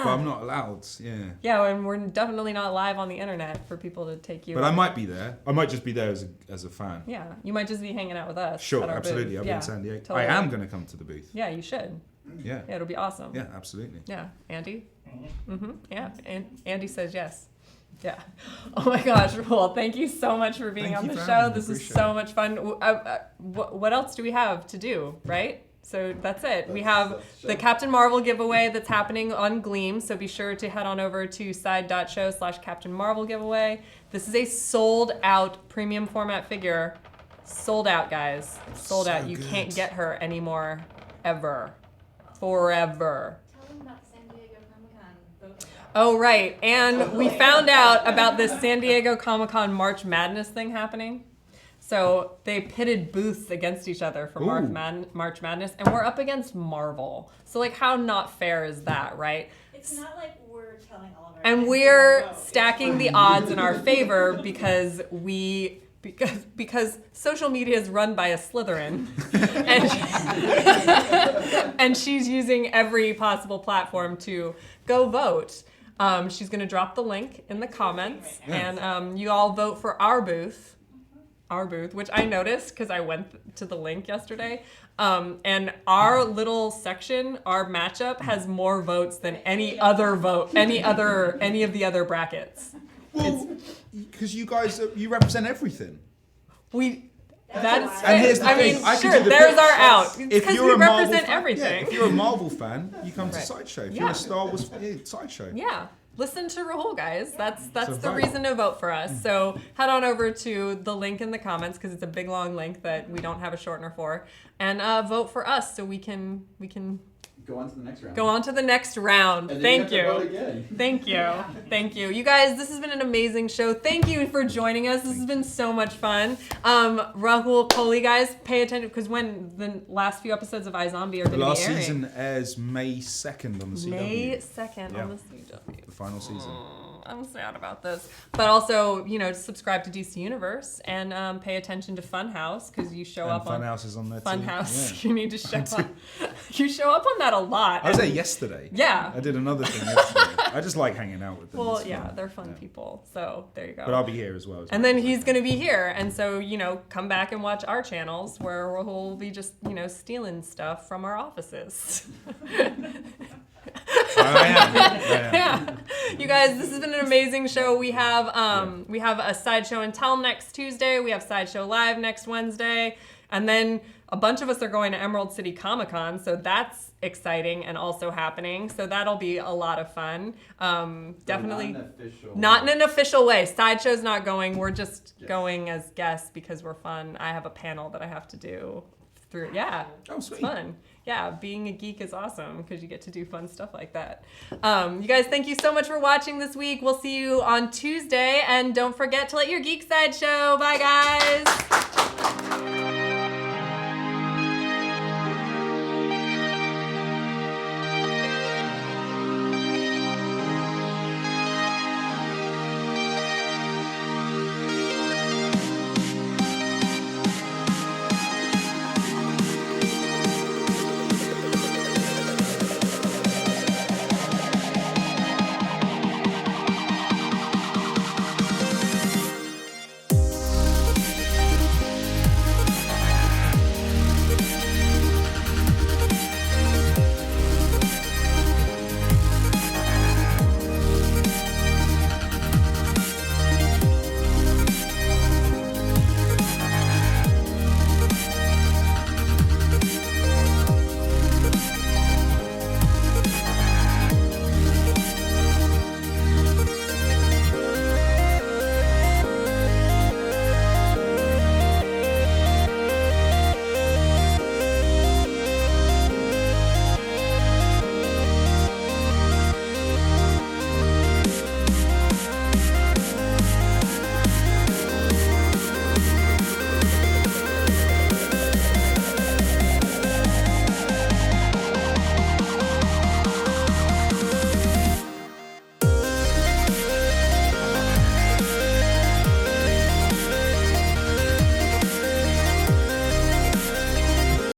Speaker 7: But I'm not allowed. Yeah.
Speaker 1: Yeah, and we're definitely not live on the internet for people to take you.
Speaker 7: But I might be there. I might just be there as a fan.
Speaker 1: Yeah, you might just be hanging out with us.
Speaker 7: Sure,
Speaker 1: at our
Speaker 7: absolutely.
Speaker 1: booth.
Speaker 7: I'll be
Speaker 1: Yeah,
Speaker 7: in San Diego.
Speaker 1: totally.
Speaker 7: I am going to come to the booth.
Speaker 1: Yeah, you should.
Speaker 7: Yeah.
Speaker 1: Yeah, it'll be awesome.
Speaker 7: Yeah, absolutely.
Speaker 1: Yeah, Andy? Mm-hmm. Yeah, and Andy says yes. Yeah. Oh my gosh. Well, thank you so much for being
Speaker 7: Thank
Speaker 1: on
Speaker 7: you
Speaker 1: the
Speaker 7: for
Speaker 1: show.
Speaker 7: having me.
Speaker 1: This is
Speaker 7: Appreciate
Speaker 1: so
Speaker 7: it.
Speaker 1: much fun. What else do we have to do, right? So that's it. We have the Captain Marvel giveaway that's happening on Gleam. So be sure to head on over to side.show/Captain Marvel giveaway. This is a sold out premium format figure. Sold out, guys. Sold out. You can't get her anymore ever. Forever.
Speaker 4: Tell them about the San Diego Comic-Con vote.
Speaker 1: Oh, right. And we found out about this San Diego Comic-Con March Madness thing happening. So they pitted booths against each other for March Madness, and we're up against Marvel. So, like, how not fair is that, right?
Speaker 4: It's not like we're telling all of our
Speaker 1: And
Speaker 4: friends
Speaker 1: we're
Speaker 4: to vote.
Speaker 1: stacking the odds in our favor because social media is run by a Slytherin, and she's using every possible platform to go vote. She's going to drop the link in the comments, and you all vote for our booth, which I noticed because I went to the link yesterday. And our little section, our matchup, has more votes than any of the other brackets.
Speaker 7: Well, because you guys, you represent everything.
Speaker 1: That's
Speaker 7: And here's the
Speaker 1: I
Speaker 7: thing,
Speaker 1: mean,
Speaker 7: I can
Speaker 1: sure,
Speaker 7: do the
Speaker 1: there's
Speaker 7: pitch.
Speaker 1: our out.
Speaker 7: If
Speaker 1: Because
Speaker 7: you're
Speaker 1: we
Speaker 7: a Marvel
Speaker 1: represent
Speaker 7: fan,
Speaker 1: everything.
Speaker 7: Yeah, if you're a Marvel fan, you come to
Speaker 1: Right.
Speaker 7: Sideshow. If
Speaker 1: Yeah.
Speaker 7: you're a Star Wars fan, Sideshow.
Speaker 1: Yeah. Listen to Rahul, guys. That's
Speaker 7: So
Speaker 1: the
Speaker 7: vote.
Speaker 1: reason to vote for us. So head on over to the link in the comments because it's a big long link that we don't have a shortener for, and vote for us so we can
Speaker 2: Go on to the next round.
Speaker 1: go on to the next round.
Speaker 2: And then
Speaker 1: Thank
Speaker 2: you. Have to
Speaker 1: you.
Speaker 2: vote again.
Speaker 1: Thank you. Thank you. You guys, this has been an amazing show. Thank you for joining us. This has been so much fun. Rahul Kohli, guys, pay attention because when the last few episodes of iZombie are
Speaker 7: The
Speaker 1: going to
Speaker 7: last
Speaker 1: be airing.
Speaker 7: season airs May 2nd on the CW.
Speaker 1: May 2nd
Speaker 7: Yeah.
Speaker 1: on the CW.
Speaker 7: The final season.
Speaker 1: I'm sad about this. But also, subscribe to DC Universe and pay attention to Funhouse because you show
Speaker 7: And
Speaker 1: up on
Speaker 7: Funhouse is on there too.
Speaker 1: Funhouse.
Speaker 7: Yeah.
Speaker 1: You need to show up. You show up on that a lot.
Speaker 7: I was there
Speaker 1: And-
Speaker 7: yesterday.
Speaker 1: Yeah.
Speaker 7: I did another thing yesterday. I just like hanging out with them.
Speaker 1: Well,
Speaker 7: It's
Speaker 1: yeah,
Speaker 7: fun.
Speaker 1: they're fun
Speaker 7: Yeah.
Speaker 1: people. So there you go.
Speaker 7: But I'll be here as well.
Speaker 1: And then he's going to be here. And so, come back and watch our channels where Rahul will be just, stealing stuff from our offices.
Speaker 7: I am.
Speaker 1: Yeah. You guys, this has been an amazing show. We have a Sideshow and Tell next Tuesday. We have Sideshow Live next Wednesday. And then a bunch of us are going to Emerald City Comic Con, so that's exciting and also happening. So that'll be a lot of fun. Definitely not in an official way. Sideshow's not going. We're just going as guests because we're fun. I have a panel that I have to do through. Yeah.
Speaker 7: Oh, sweet.
Speaker 1: It's fun. Yeah, being a geek is awesome because you get to do fun stuff like that. You guys, thank you so much for watching this week. We'll see you on Tuesday. And don't forget to let your geek side show. Bye, guys.